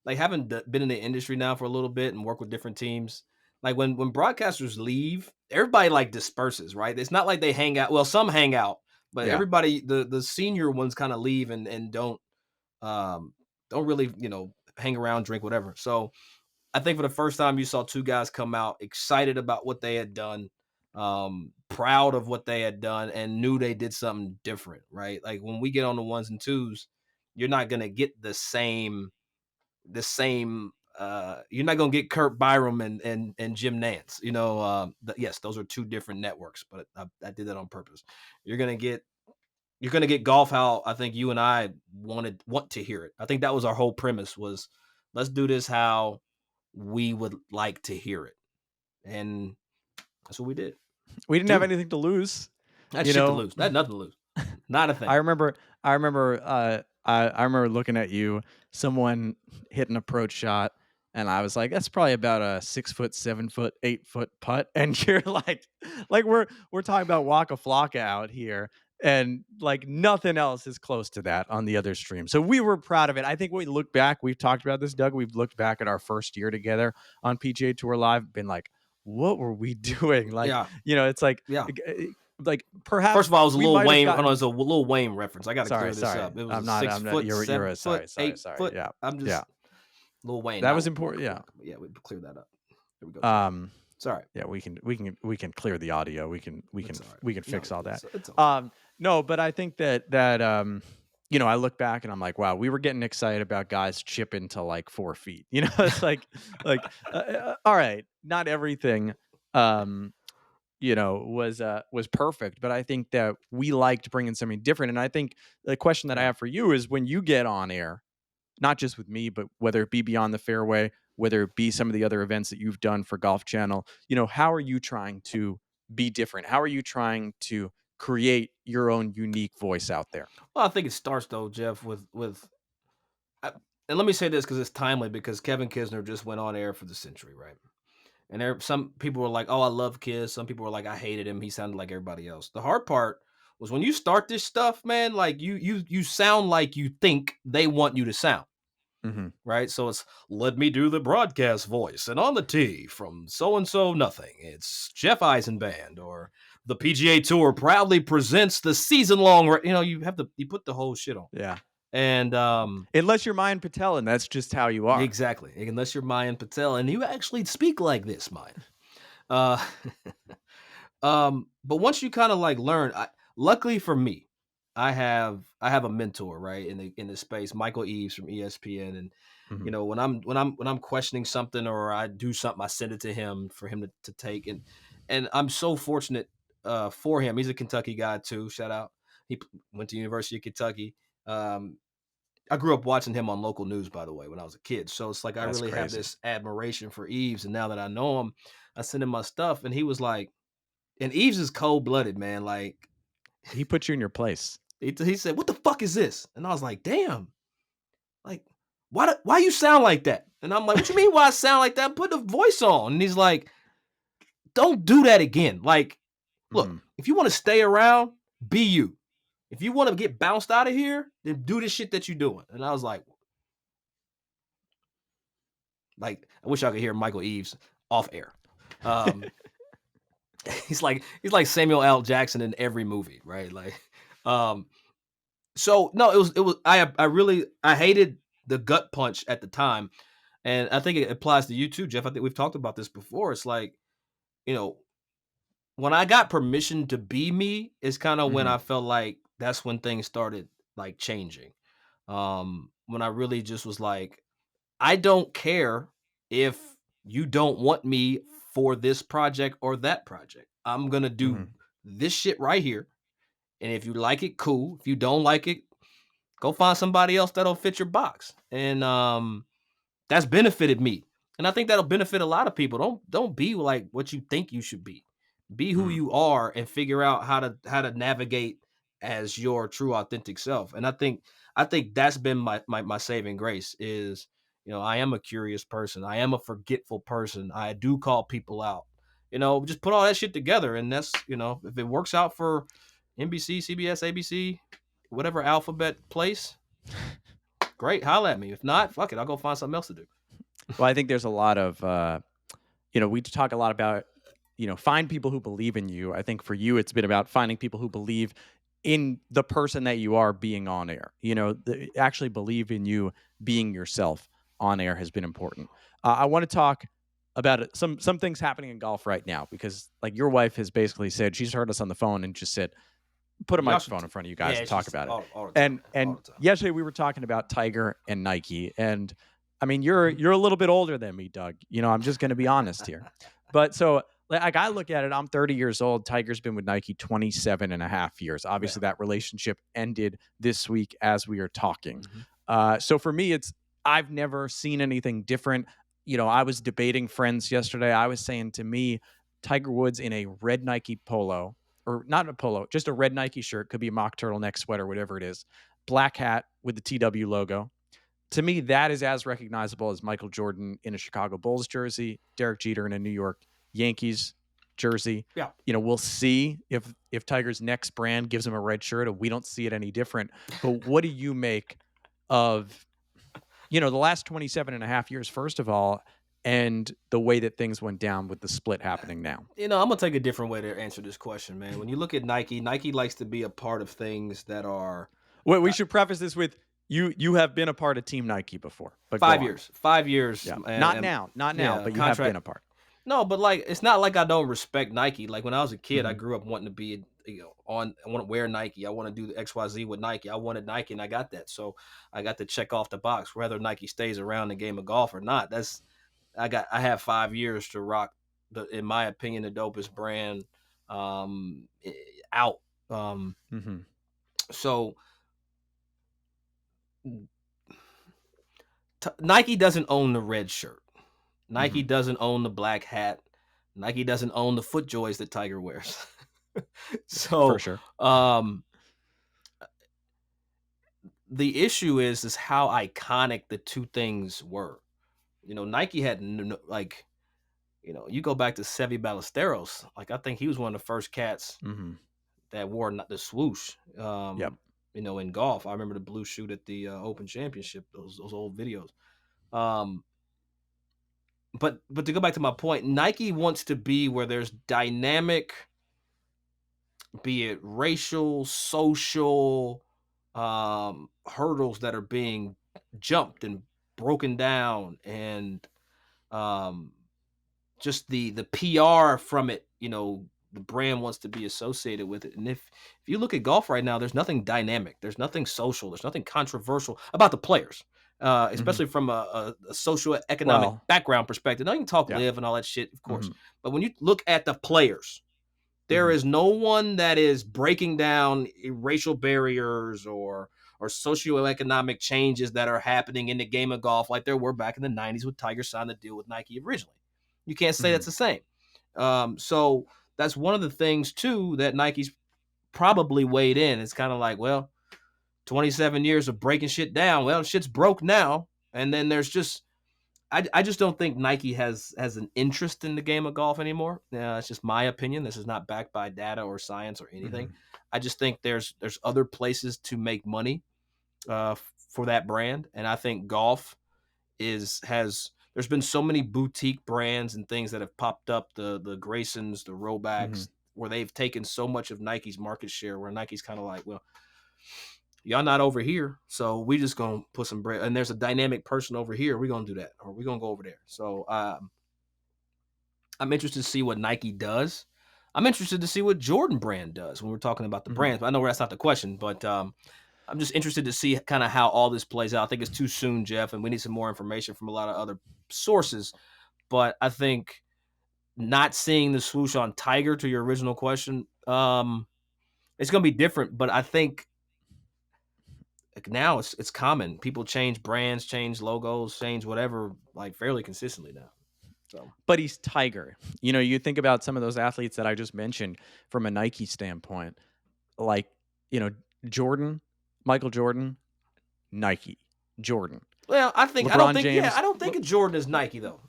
Like, having been in the industry now for a little bit and work with different teams, like when broadcasters leave, everybody like disperses, right? It's not like they hang out. Well, some hang out, but everybody, the senior ones kind of leave and don't really, hang around, drink, whatever. So I think for the first time you saw 2 guys come out excited about what they had done, proud of what they had done, and knew they did something different, right? Like when we get on the 1s and 2s, you're not going to get the same, you're not going to get Kurt Byram and Jim Nance, yes, those are 2 different networks, but I did that on purpose. You're going to get golf how I think you and I want to hear it. I think that was our whole premise, was let's do this how we would like to hear it. And that's what we did. We didn't have anything to lose. That's shit to lose. That's nothing to lose. Not a thing. I remember looking at you, someone hit an approach shot, and I was like, that's probably about a 6 foot, 7 foot, 8 foot putt. And you're like we're talking about Waka Flocka out here. And like nothing else is close to that on the other stream. So we were proud of it. I think when we look back, we've talked about this, Doug. We've looked back at our first year together on PGA Tour Live, been like, what were we doing? Like, it's like, like perhaps First of all, it was a we Lil might have Wayne. gotten. It was a Lil Wayne reference. I got to clear this Sorry. up. It was I'm a not. 6 foot, You're 7 right. foot, Sorry. 8 foot. Yeah. I'm just Yeah. Lil Wayne. That was important. Yeah. Yeah, we clear that up. There we go. Sorry. Yeah, we can clear the audio. We can fix all that. It's okay. No, but I think that I look back and I'm like, wow, we were getting excited about guys chipping to like 4 feet. It's like all right, not everything was perfect, but I think that we liked bringing something different. And I think the question that I have for you is when you get on air, not just with me, but whether it be Beyond the Fairway, whether it be some of the other events that you've done for Golf Channel, how are you trying to be different? How are you trying to create your own unique voice out there? Well, I think it starts though, Jeff, and let me say this because it's timely because Kevin Kisner just went on air for the Century, right? And some people were like, "Oh, I love Kiss." Some people were like, "I hated him. He sounded like everybody else." The hard part was when you start this stuff, man. Like you sound like you think they want you to sound, right? So it's let me do the broadcast voice, and on the tee from so and so nothing. It's Jeff Eisenband, or the PGA Tour proudly presents the season-long. You put the whole shit on. Yeah. And unless you're Mayan Patel, and that's just how you are. Exactly. Unless you're Mayan Patel, and you actually speak like this, Mayan. But once you kind of like learn, luckily for me, I have a mentor, right, in the space, Michael Eaves from ESPN, and when I'm questioning something or I do something, I send it to him for him to take, and I'm so fortunate for him. He's a Kentucky guy too. Shout out. He went to University of Kentucky. I grew up watching him on local news, by the way, when I was a kid. So it's like I really have this admiration for Eaves. And now that I know him, I send him my stuff. And he was like, and Eaves is cold-blooded, man. Like, he put you in your place. He said, "What the fuck is this?" And I was like, "Damn, like, why you sound like that?" And I'm like, "What you mean why I sound like that? Put the voice on." And he's like, "Don't do that again. Like, look, if you want to stay around, be you. If you want to get bounced out of here, then do the shit that you're doing." And I was like, I wish I could hear Michael Eaves off air. He's like Samuel L. Jackson in every movie, right? Like, so no, it was I hated the gut punch at the time, and I think it applies to you too, Jeff. I think we've talked about this before. It's like, when I got permission to be me, is kind of when I felt like that's when things started like changing. When I really just was like, I don't care if you don't want me for this project or that project. I'm going to do this shit right here. And if you like it, cool. If you don't like it, go find somebody else that'll fit your box. And that's benefited me. And I think that'll benefit a lot of people. Don't be like what you think you should be. Be who you are and figure out how to navigate as your true authentic self. And I think that's been my saving grace is, I am a curious person. I am a forgetful person. I do call people out. Just put all that shit together, and that's, if it works out for NBC, CBS, ABC, whatever alphabet place, great, holla at me. If not, fuck it, I'll go find something else to do. Well, I think there's a lot of, we talk a lot about, find people who believe in you. I think for you, it's been about finding people who believe in the person that you are being on air. Actually believe in you being yourself on air has been important. I want to talk about some things happening in golf right now, because like your wife has basically said, she's heard us on the phone and just said, put a microphone in front of you guys and talk about it. All the time. And yesterday we were talking about Tiger and Nike. And I mean, you're a little bit older than me, Doug. I'm just going to be honest here. But so like I look at it, I'm 30 years old. Tiger's been with Nike 27 and a half years. Obviously that relationship ended this week as we are talking. So for me, I've never seen anything different. I was debating friends yesterday. I was saying to me, Tiger Woods in a red Nike polo, or not a polo, just a red Nike shirt, could be a mock turtleneck sweater, whatever it is, black hat with the TW logo. To me, that is as recognizable as Michael Jordan in a Chicago Bulls jersey, Derek Jeter in a New York Yankees jersey. Yeah. We'll see if Tiger's next brand gives him a red shirt, or we don't see it any different. But what do you make of, the last 27 and a half years? First of all, and the way that things went down with the split happening now? I'm gonna take a different way to answer this question, man. When you look at Nike, Nike likes to be a part of things that are Well, we uh, should preface this with you have been a part of Team Nike before, but go 5 on. years, 5 years, Yeah. and, Not and now, not now, yeah, but you have been contract. a part. No, but like it's not like I don't respect Nike. Like when I was a kid, I Mhm. grew up wanting to be, I want to wear Nike. I want to do the XYZ with Nike. I wanted Nike, and I got that. So I got to check off the box. Whether Nike stays around the game of golf or not, I have 5 years to rock in my opinion, the dopest brand i- out. Um, Mhm. so Nike doesn't own the red shirt. Nike Mhm. doesn't own the black hat. Nike doesn't own the foot joys that Tiger wears. For So, sure. um, the issue is how iconic the two things were. Nike had like, you go back to Seve Ballesteros. Like I think he was one of the first cats Mhm. that wore not the swoosh. Yep. In golf, I remember the blue shoot at the Open Championship. Those old videos. Um, but to go back to my point, Nike wants to be where there's dynamic, be it racial, social, hurdles that are being jumped and broken down, and um, just the PR from it. The brand wants to be associated with it. And if you look at golf right now, there's nothing dynamic, there's nothing social, there's nothing controversial about the players. Mhm. Especially from a socio-economic Well, background perspective. Now you can talk yeah. live and all that shit, of course, Mhm. but when you look at the players, there Mhm. is no one that is breaking down racial barriers or socioeconomic changes that are happening in the game of golf like there were back in the 90s with Tiger signed the deal with Nike originally. You can't say that's Mhm. the same. So that's one of the things too that Nike's probably weighed in. It's kind of like, well, 27 years of breaking shit down. Well, shit's broke now. And then there's just I just don't think Nike has an interest in the game of golf anymore. It's just my opinion. This is not backed by data or science or anything. Mhm. I just think there's other places to make money for that brand, and I think golf is has. There's been so many boutique brands and things that have popped up, the Graysons, the Robacks, Mhm. where they've taken so much of Nike's market share. Where Nike's kind of like, well, y'all not over here, so we just gonna put some bread. And there's a dynamic person over here. We're gonna do that, or we're gonna go over there. So I'm interested to see what Nike does. I'm interested to see what Jordan Brand does when we're talking about the Mhm. brands. But I know that's not the question, but I'm just interested to see kind of how all this plays out. I think it's too soon, Jeff, and we need some more information from a lot of other sources. But I think not seeing the swoosh on Tiger, to your original question, it's going to be different. But I think like now it's common. People change brands, change logos, change whatever like fairly consistently now. So But he's Tiger. You think about some of those athletes that I just mentioned from a Nike standpoint, like, you know, Jordan, Michael Jordan, Nike, Jordan, well, I don't LeBron think yeah, James. I don't think of Jordan as Nike though.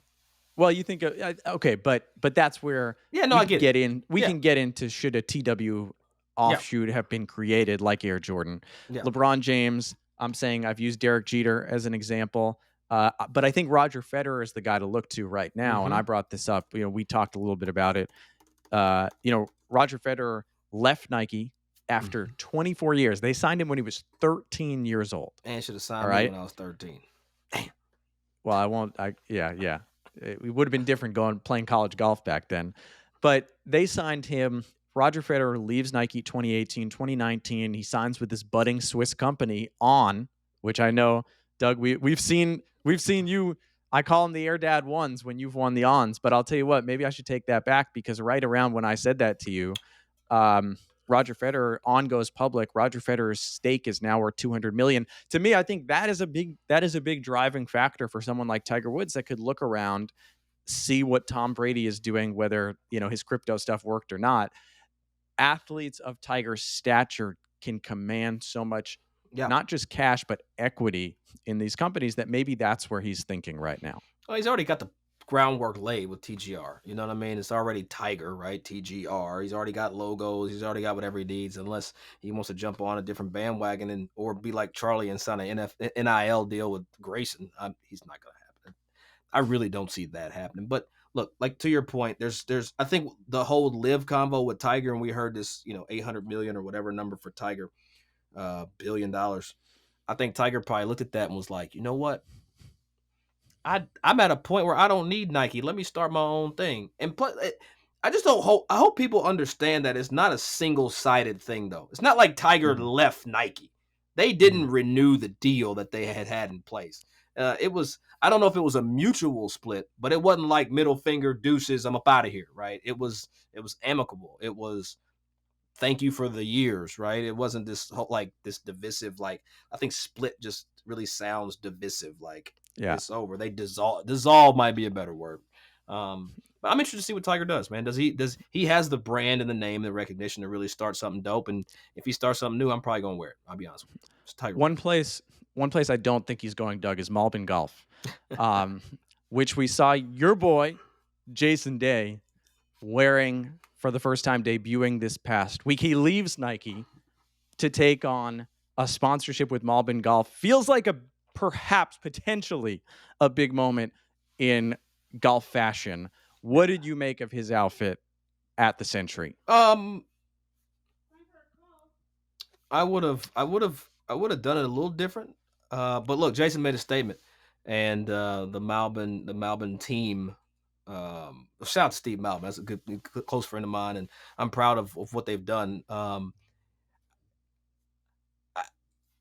Well, you think of, okay, but that's where Yeah, no, we I could get it. get in. We Yeah, can get into should a TW yeah, offshoot have been created like Air Jordan, yeah. LeBron James. I'm saying I've used Derek Jeter as an example, but I think Roger Federer is the guy to look to right now. And I Mm-hmm. brought this up. We talked a little bit about it. Roger Federer left Nike after Mm-hmm. 24 years. They signed him when he was 13 years old. And should have All signed me right. when I was 13. Well, I won't. Yeah. It would have been different going playing college golf back then, but they signed him. Roger Federer leaves Nike 2018, 2019. He signs with this budding Swiss company On, which I know, Doug. We've seen you. I call them the Air Dad ones when you've won the Ons, but I'll tell you what. Maybe I should take that back because right around when I said that to you, um, Roger Federer On goes public. Roger Federer's stake is now worth 200 million. To me, I think that is a big driving factor for someone like Tiger Woods that could look around, see what Tom Brady is doing, whether his crypto stuff worked or not. Athletes of Tiger's stature can command so much, Yeah. not just cash but equity in these companies, that maybe that's where he's thinking right now. Well, he's already got the groundwork laid with TGR. You know what I mean? It's already Tiger, right? TGR. He's already got logos. He's already got whatever he needs, unless he wants to jump on a different bandwagon or be like Charlie and sign an NIL deal with Grayson. He's not going to happen. I really don't see that happening. But look, like to your point, there's I think the whole live convo with Tiger, and we heard this, 800 million or whatever number for Tiger, $1 billion. I think Tiger probably looked at that and was like, you know what? I'm at a point where I don't need Nike. Let me start my own thing. And I just don't hope I hope people understand that it's not a single-sided thing though. It's not like Tiger Mhm. left Nike. They Mhm. didn't renew the deal that they had in place. It was I don't know if it was a mutual split, but it wasn't like middle finger deuces, I'm up out of here, right? It was amicable. It was thank you for the years, right? It wasn't this whole, like this divisive, like I think split just really sounds divisive, like Yeah. it's over. They dissolve might be a better word. But I'm interested to see what Tiger does, man. He has the brand and the name, the recognition to really start something dope. And if he starts something new, I'm probably gonna wear it. I'll be honest with you. It's Tiger One Woods. place, one place I don't think he's going, Doug, is Malbon Golf, um, which we saw your boy Jason Day wearing for the first time, debuting this past week. He leaves Nike to take on a sponsorship with Malbon Golf. Feels like a perhaps potentially a big moment in golf fashion. What did you make of his outfit at the Century? Um, I would have done it a little different. But look, Jason made a statement, and the Malbon team. Shout out to Steve Malbon. That's a good close friend of mine, and I'm proud of what they've done. I,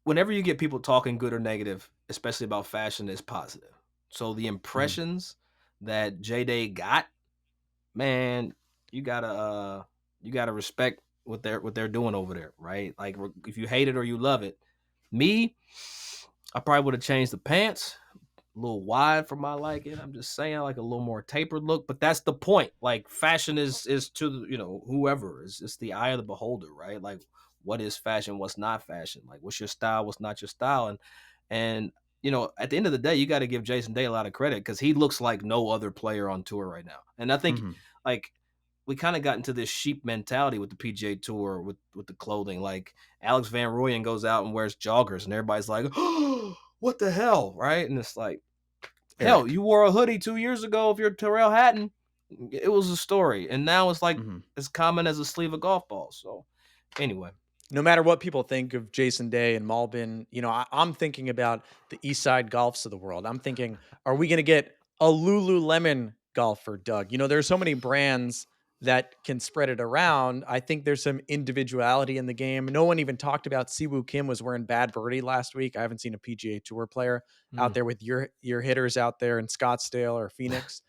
Whenever you get people talking good or negative, especially about fashion, it's positive. So the Mhm. impressions that J Day got, man, you gotta you gotta respect what they're doing over there, right? Like if you hate it or you love it. Me, I probably would have changed the pants a little wide for my liking. I'm just saying, like a little more tapered look. But that's the point. Like fashion is to whoever is it's the eye of the beholder, right? Like what is fashion, what's not fashion? Like what's your style, what's not your style, and at the end of the day, you got to give Jason Day a lot of credit because he looks like no other player on tour right now. And I think Mhm. like we kind of got into this sheep mentality with the PGA Tour with the clothing. Like Alex Van Rooyen goes out and wears joggers, and everybody's like, "Oh, what the hell?" Right? And it's like, hell, Eric. you wore a hoodie 2 years ago. If you're Terrell Hatton, it was a story, and now it's like Mhm. as common as a sleeve of golf balls. So, anyway, No matter what people think of Jason Day and Malbin, I'm thinking about the East Side Golfs of the world. I'm thinking, are we going to get a Lululemon golfer, Doug? There's so many brands that can spread it around. I think there's some individuality in the game. No one even talked about Siwoo Kim was wearing Bad Birdie last week. I haven't seen a PGA Tour player out mm. there with your hitters out there in Scottsdale or Phoenix.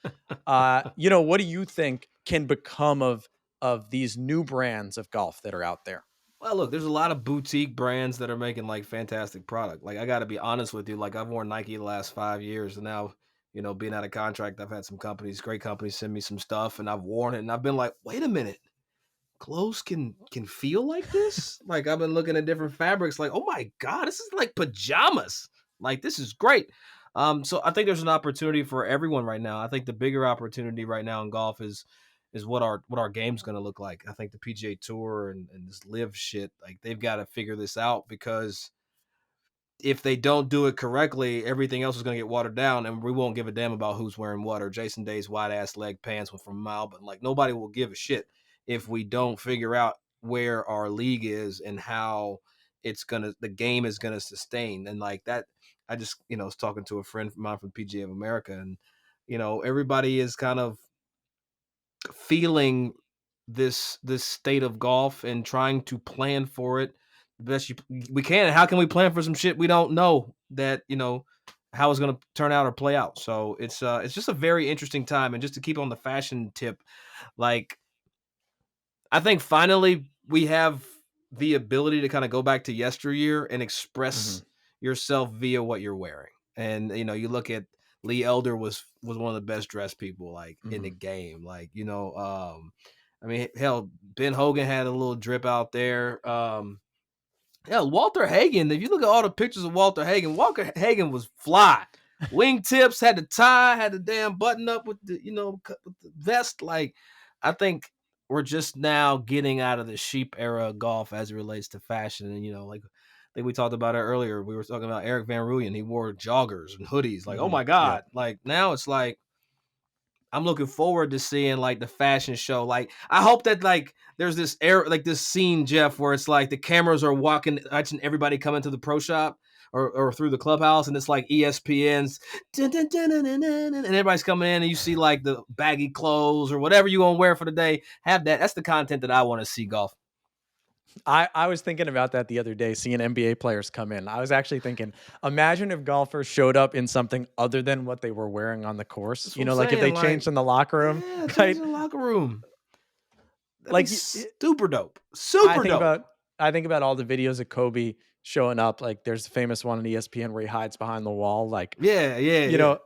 What do you think can become of these new brands of golf that are out there? Well, look, there's a lot of boutique brands that are making like fantastic product. Like I got to be honest with you, like I've worn Nike the last 5 years, and now being out of contract, I've had some companies, great companies, send me some stuff, and I've worn it, and I've been like, wait a minute, clothes can feel like this? Like I've been looking at different fabrics, like, oh my God, this is like pajamas. Like this is great. So I think there's an opportunity for everyone right now. I think the bigger opportunity right now in golf is what our game's gonna look like. I think the PGA Tour and this live shit, like they've got to figure this out because if they don't do it correctly, everything else is going to get watered down, and we won't give a damn about who's wearing what. Or Jason Day's wide ass leg pants were from Mile, but like nobody will give a shit if we don't figure out where our league is and how the game is gonna sustain. And like that, I just was talking to a friend of mine from PGA of America, and everybody is kind of feeling this state of golf and trying to plan for it the best we can. And how can we plan for some shit we don't know that how it's going to turn out or play out? So it's just a very interesting time. And just to keep on the fashion tip, like I think finally we have the ability to kind of go back to yesteryear and express Mhm. yourself via what you're wearing. And you look at Lee Elder was one of the best dressed people like in the Mhm. game. Like, I mean, hell, Ben Hogan had a little drip out there. Yeah, Walter Hagen. If you look at all the pictures of Walter Hagen was fly. Wingtips, had the tie, had the damn button up with with the vest. Like, I think we're just now getting out of the sheep era of golf as it relates to fashion. And like think we talked about it earlier. We were talking about Eric Van Rooyen. He wore joggers and hoodies. Like, oh Mhm. my God. Like now it's like I'm looking forward to seeing like the fashion show. Like I hope that like there's this air like this scene, Jeff, where it's like the cameras are watching everybody come into the pro shop or through the clubhouse, and it's like ESPN's dun, dun, dun, dun, dun, dun, and everybody's coming in, and you see like the baggy clothes or whatever you gonna wear for the day. Have that. That's the content that I want to see golf. I was thinking about that the other day, seeing NBA players come in. I was actually thinking, imagine if golfers showed up in something other than what they were wearing on the course. That's what You I'm know, like if saying. they Like, changed in the locker room, yeah, change right? the locker room. That'd be Like super dope. I Super think dope. about I think about all the videos of Kobe showing up. Like there's a famous one on ESPN where he hides behind the wall. Like, Yeah, yeah, you yeah. know,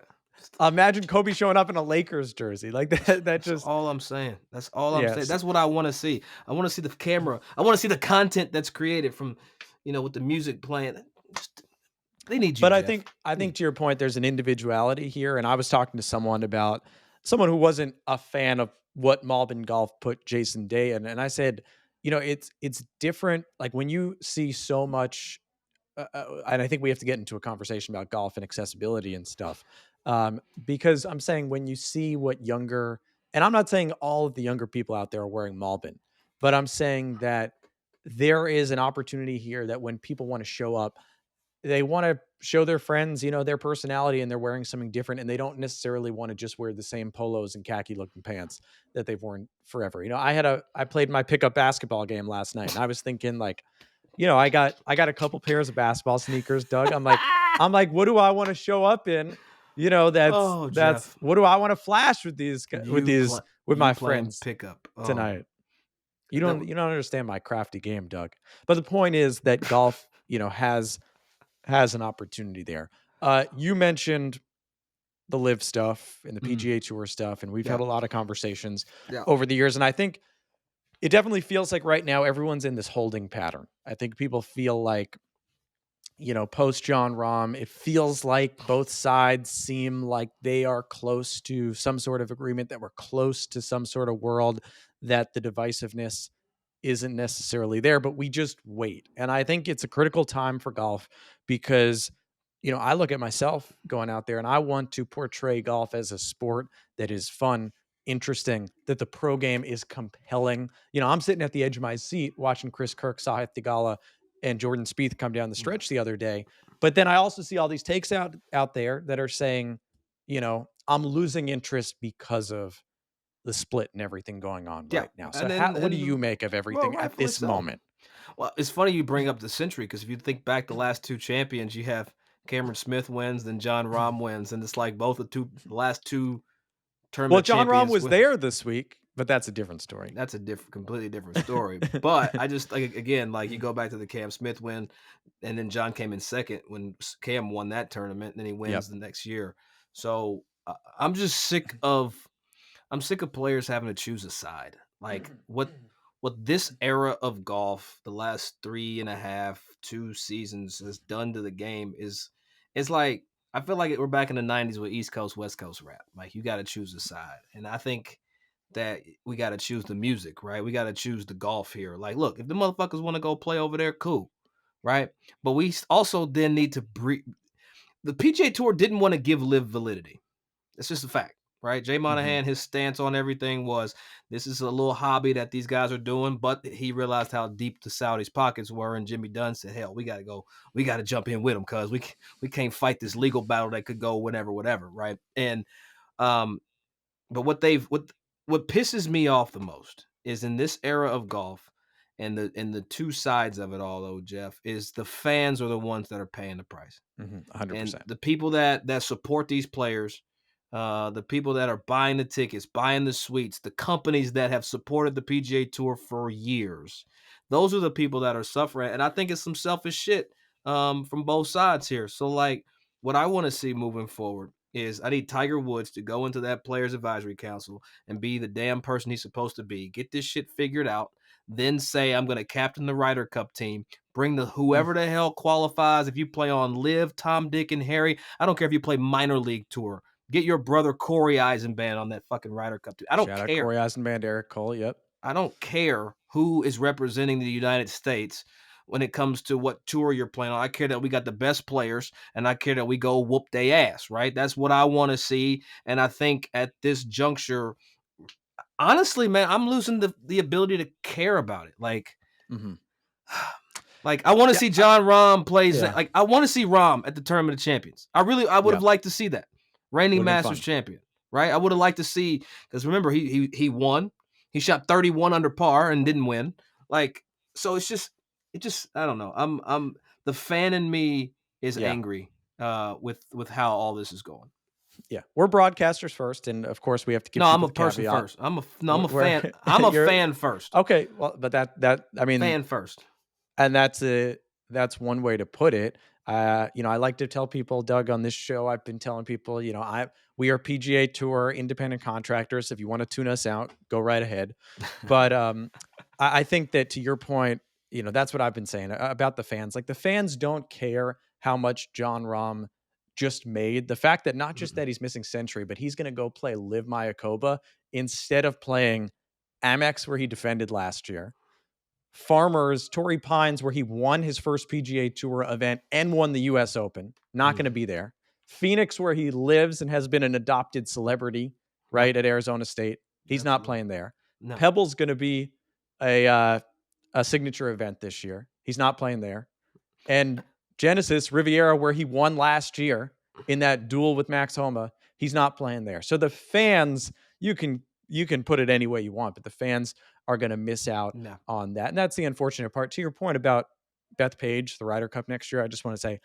imagine Kobe showing up in a Lakers jersey. Like that that That's just all I'm saying. That's all I'm saying. yes. That's what I want to see. I want to see the camera. I want to see the content that's created from, with the music playing. Just- They need you, But Jeff. I They think need to your point, there's an individuality here. And I was talking to someone who wasn't a fan of what Malbon Golf put Jason Day in. And I said, it's different. Like when you see so much, and I think we have to get into a conversation about golf and accessibility and stuff. Because I'm saying when you see what younger, and I'm not saying all of the younger people out there are wearing Malbon, but I'm saying that there is an opportunity here that when people want to show up, they wanna show their friends, their personality, and they're wearing something different, and they don't necessarily wanna just wear the same polos and khaki-looking pants that they've worn forever. I played my pickup basketball game last night, and I was thinking, like, I got a couple pairs of basketball sneakers, Doug. I'm like, "What do I wanna show up in?" Oh, That's Jeff, what do I wanna flash with with you my playing friends pickup. Oh, tonight? You that don't w- you don't understand my crafty game, Doug. But the point is that golf, has an opportunity there. You mentioned the live stuff and the mhm. PGA Tour stuff, and we've Yeah, had a lot of conversations yeah, over the years. And I think it definitely feels like right now everyone's in this holding pattern. I think people feel like, post John Rahm, it feels like both sides seem like they are close to some sort of agreement, that we're close to some sort of world, that the divisiveness isn't necessarily there, but we just wait. And I think it's a critical time for golf because, I look at myself going out there and I want to portray golf as a sport that is fun, interesting, that the pro game is compelling. I'm sitting at the edge of my seat watching Chris Kirk, Sahith Theegala, and Jordan Spieth come down the yeah, stretch the other day. But then I also see all these takes out there that are saying, I'm losing interest because of the split and everything going on yeah. right now. So And then, what do you and make of well, everything at rightfully this so. moment? Well, it's funny you bring up the century because if you think back the last two champions, you have Cameron Smith wins, then John Rahm wins, and it's like both the last two Well, tournament John Rahm champions was win. there this week, but that's a different story. That's a completely different story. But I just like again, like you go back to the Cam Smith win, and then John came in second when Cam won that tournament, and then he Yep. wins the next year. So I'm just sick of players having to choose a side. Like what this era of golf, the last 3.5, 2 seasons has done to the game is like I feel like we're back in the '90s with East Coast West Coast rap. Like you got to choose a side, and I think that we got to choose the music, right? We got to choose the golf here. Like, look, if the motherfuckers want to go play over there, cool, right? But we also then need to breathe. The PGA Tour didn't want to give live validity. It's just a fact, right? Jay Mhm. Monahan, his stance on everything was this is a little hobby that these guys are doing, but he realized how deep the Saudis' pockets were, and Jimmy Dunn said, "Hell, we got to go. We got to jump in with them because we can't fight this legal battle that could go whenever, whatever, right?" And um, but what pisses me off the most is in this era of golf and the two sides of it all, though, Jeff, is the fans are the ones that are paying the price. Mhm. And 100%. the people that support these players, the people that are buying the tickets, buying the suites, the companies that have supported the PGA Tour for years, those are the people that are suffering. And I think it's some selfish shit from both sides here. So, like, what I want to see moving forward is I need Tiger Woods to go into that Players Advisory Council and be the damn person he's supposed to be. Get this shit figured out. Then say I'm going to captain the Ryder Cup team. Bring the Mm. whoever the hell qualifies. If you play on Live, Tom, Dick, and Harry, I don't care if you play minor league tour. Get your brother Corey Eisenband on that fucking Ryder Cup team. I don't Shout out care. Corey Eisenband, Eric Cole. Yep. I don't care who is representing the United States when it comes to what tour you're playing on. I care that we got the best players, and I care that we go whoop their ass, right? That's what I want to see. And I think at this juncture, honestly, man, I'm losing the ability to care about it. Like, like I want to see John Rahm plays. Yeah. Like I want to see Rahm at the Tournament of Champions. I would have liked to see that. Reigning Masters champion, right? I would have liked to see, because remember he won. He shot 31 under par and didn't win. Like, so it just I don't know. I'm the fan in me is angry with how all this is going. Yeah, we're broadcasters first, and of course we have to keep. No, I'm a person first. I'm a fan. I'm a fan first. Okay, well, but that I mean, fan first, and that's one way to put it. I like to tell people, Doug, on this show, I've been telling people, we are PGA Tour independent contractors. If you want to tune us out, go right ahead. But I think that, to your point, that's what I've been saying about the fans. Like, the fans don't care how much Jon Rahm just made. The fact that not just that he's missing Century, but he's going to go play LIV Mayakoba instead of playing Amex, where he defended last year, Farmers, Torrey Pines, where he won his first PGA Tour event and won the U.S. Open, not going to be there. Phoenix, where he lives and has been an adopted celebrity, right, at Arizona State, he's not playing there. No. Pebble's going to be a signature event this year. He's not playing there. And Genesis, Riviera, where he won last year in that duel with Max Homa, he's not playing there. So the fans, you can put it any way you want, but the fans are going to miss out on that. And that's the unfortunate part. To your point about Beth Page, the Ryder Cup next year, I just want to say,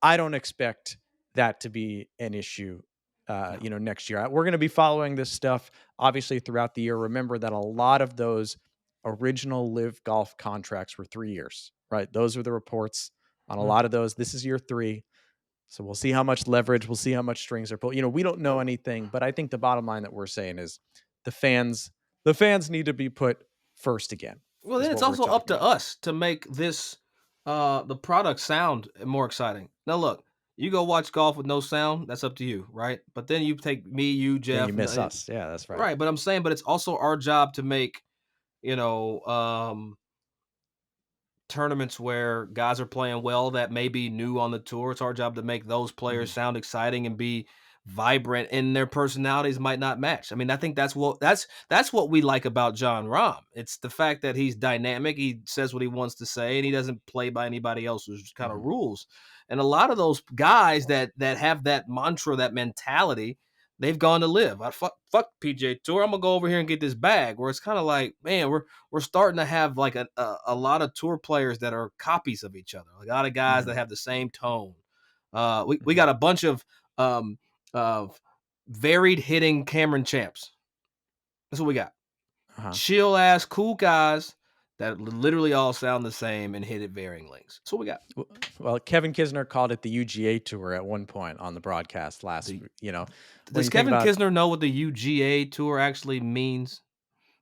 I don't expect that to be an issue, next year. We're going to be following this stuff, obviously, throughout the year. Remember that a lot of those original LIV Golf contracts were 3 years, right? Those were the reports on a lot of those. This is year 3. So we'll see how much leverage, we'll see how much strings are pulled. We don't know anything, but I think the bottom line that we're saying is the fans need to be put first again. Well, then it's also up to us to make this the product sound more exciting. Now, look, you go watch golf with no sound, that's up to you, right? But then you take me, you, Jeff. Then you miss us. Yeah, that's right. Right, but I'm saying, but it's also our job to make, tournaments where guys are playing well that may be new on the tour. It's our job to make those players sound exciting and be vibrant, and their personalities might not match. I mean, I think that's what we like about Jon Rahm. It's the fact that he's dynamic. He says what he wants to say, and he doesn't play by anybody else's kind of rules. And a lot of those guys that have that mantra, that mentality, they've gone to LIV. Fuck PGA Tour. I'm gonna go over here and get this bag. Where it's kind of like, man, we're starting to have like a lot of tour players that are copies of each other. A lot of guys that have the same tone. We got a bunch of varied hitting Cameron Champs. That's what we got. Chill ass, cool guys that literally all sound the same and hit at varying lengths. That's what we got. Well, Kevin Kisner called it the UGA Tour at one point on the broadcast last week. Does Kevin Kisner know what the UGA Tour actually means?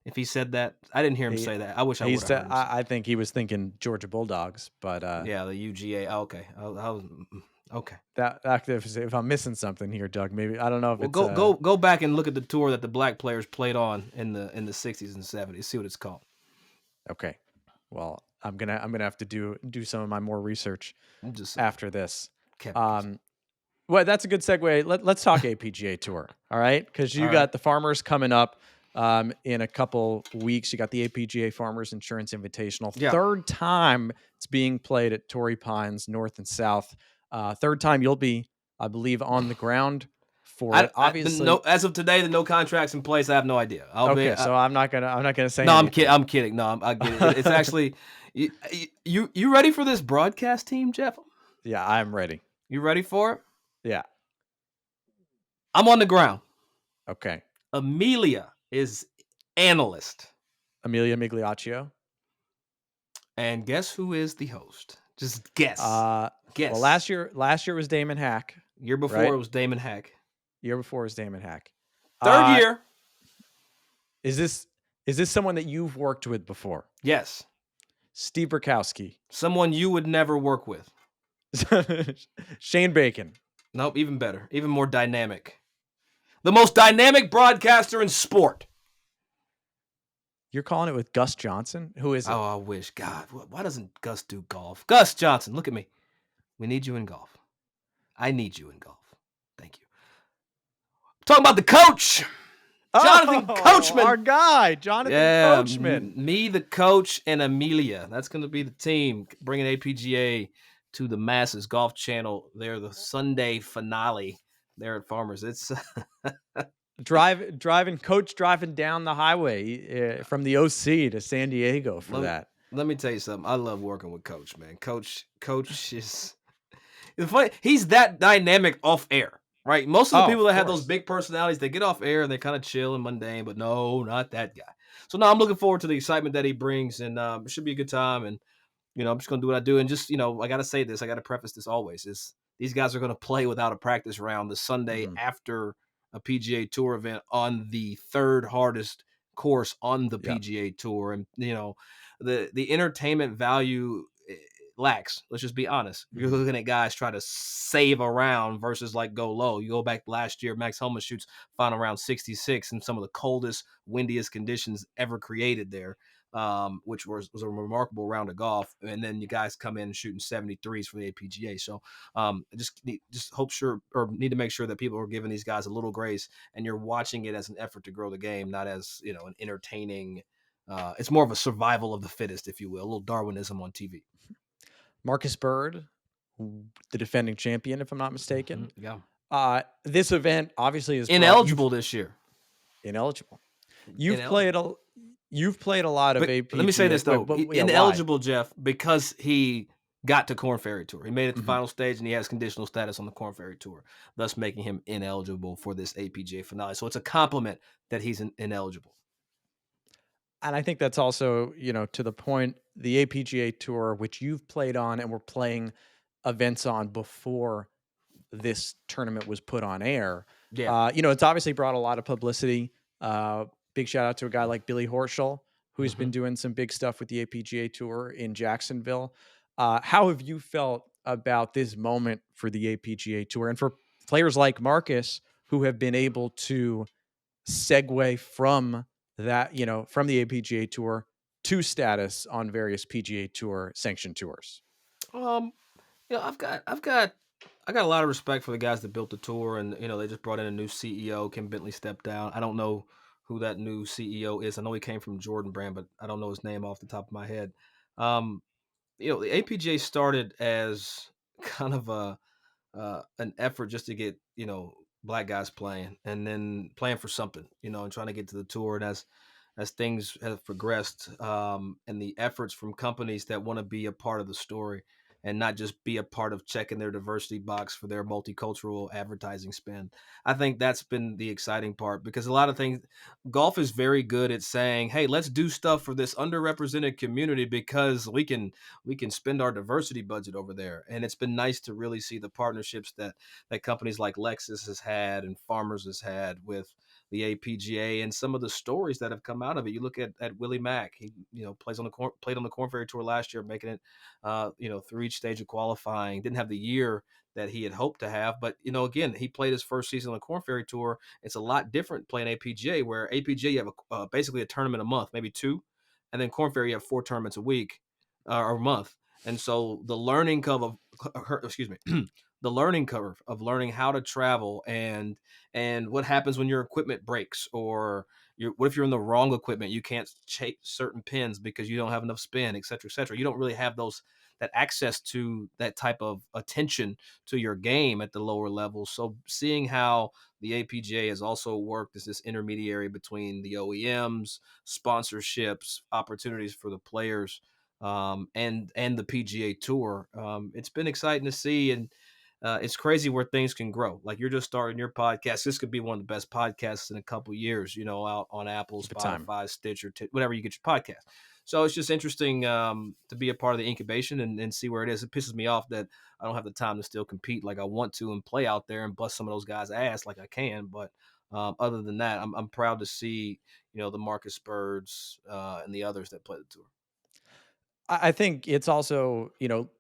If he said that, I didn't hear him say that. I wish I would have. I think he was thinking Georgia Bulldogs, but yeah, the UGA. Okay, okay. That if I'm missing something here, Doug, maybe I don't know if it's go back and look at the tour that the black players played on in the 60s and 70s. See what it's called. Okay, well, I'm gonna have to do some of my more research after this. Well, that's a good segue. Let's talk APGA Tour, all right? Because you got the Farmers coming up in a couple weeks. You got the APGA Farmers Insurance Invitational. Yeah. Third time it's being played at Torrey Pines, North and South. Third time you'll be, I believe, on the ground for it. Obviously, as of today, the no contracts in place. I have no idea. So I'm not gonna say. No, anything. I'm kidding. No, I get it. It's actually you ready for this broadcast team, Jeff? Yeah, I'm ready. You ready for it? Yeah. I'm on the ground. Okay. Amelia is analyst. Amelia Migliaccio. And guess who is the host? Just guess. Guess. Well, last year was Damon Hack. Year before it was Damon Hack. Year before was Damon Hack. Third year. Is this someone that you've worked with before? Yes. Steve Burkowski. Someone you would never work with. Shane Bacon. Nope, even better. Even more dynamic. The most dynamic broadcaster in sport. You're calling it with Gus Johnson? Who is it? Oh, I wish. God, why doesn't Gus do golf? Gus Johnson, look at me. We need you in golf. I need you in golf. Thank you. Talking about the coach, Jonathan Coachman. Our guy, Jonathan Coachman. Me, the coach, and Amelia. That's going to be the team bringing APGA to the masses. Golf Channel. They're the Sunday finale there at Farmers. It's driving down the highway from the OC to San Diego for that. Let me tell you something. I love working with Coach, man. Coach is funny. He's that dynamic off air, right? Most of the people that have those big personalities, they get off air and they're kind of chill and mundane, but no, not that guy. So no, I'm looking forward to the excitement that he brings, and it should be a good time. And I'm just gonna do what I do. And just I gotta say this, I gotta preface this always: is these guys are gonna play without a practice round the Sunday after a PGA Tour event on the third hardest course on the PGA Tour, and the entertainment value lacks. Let's just be honest. You're looking at guys try to save a round versus like go low. You go back last year, Max Homa shoots final round 66 in some of the coldest, windiest conditions ever created there, which was a remarkable round of golf. And then you guys come in shooting 73s for the APGA. So need to make sure that people are giving these guys a little grace, and you're watching it as an effort to grow the game, not as an entertaining. It's more of a survival of the fittest, if you will, a little Darwinism on TV. Marcus Bird, the defending champion, if I'm not mistaken. Yeah. This event obviously is ineligible this year. Ineligible. You've played a lot of APGA. Let me say this though, ineligible, Jeff, because he got to Korn Ferry Tour. He made it to the final stage, and he has conditional status on the Korn Ferry Tour, thus making him ineligible for this APGA finale. So it's a compliment that he's ineligible. And I think that's also, to the point, the APGA Tour, which you've played on and were playing events on before this tournament was put on air. Yeah. It's obviously brought a lot of publicity. Big shout out to a guy like Billy Horschel, who's been doing some big stuff with the APGA Tour in Jacksonville. How have you felt about this moment for the APGA Tour and for players like Marcus, who have been able to segue from that, from the APGA Tour to status on various PGA Tour sanctioned tours? I've got a lot of respect for the guys that built the tour, and they just brought in a new CEO. Kim Bentley stepped down. I don't know who that new CEO is. I know he came from Jordan Brand, but I don't know his name off the top of my head. The APGA started as kind of an effort just to get black guys playing, and then playing for something, and trying to get to the tour. And as things have progressed, and the efforts from companies that want to be a part of the story and not just be a part of checking their diversity box for their multicultural advertising spend, I think that's been the exciting part, because a lot of things, golf is very good at saying, hey, let's do stuff for this underrepresented community because we can spend our diversity budget over there. And it's been nice to really see the partnerships that companies like Lexus has had and Farmers has had with the APGA, and some of the stories that have come out of it. You look at Willie Mack. He played on the Korn Ferry Tour last year, making it through each stage of qualifying. Didn't have the year that he had hoped to have, but again, he played his first season on the Korn Ferry Tour. It's a lot different playing APGA, where APGA you have basically a tournament a month, maybe two, and then Korn Ferry you have 4 tournaments a week or a month. And so the learning curve of the learning curve of learning how to travel and what happens when your equipment breaks, or what if you're in the wrong equipment, you can't chase certain pins because you don't have enough spin, et cetera, et cetera. You don't really have that access to that type of attention to your game at the lower levels. So seeing how the APGA has also worked as this intermediary between the OEMs, sponsorships, opportunities for the players, and the PGA Tour, it's been exciting to see. And it's crazy where things can grow. Like, you're just starting your podcast. This could be one of the best podcasts in a couple years, out on Apple, Spotify, Stitcher, whatever you get your podcast. So it's just interesting to be a part of the incubation and see where it is. It pisses me off that I don't have the time to still compete like I want to and play out there and bust some of those guys' ass like I can. But other than that, I'm proud to see, the Marcus Birds and the others that play the tour. I think it's also,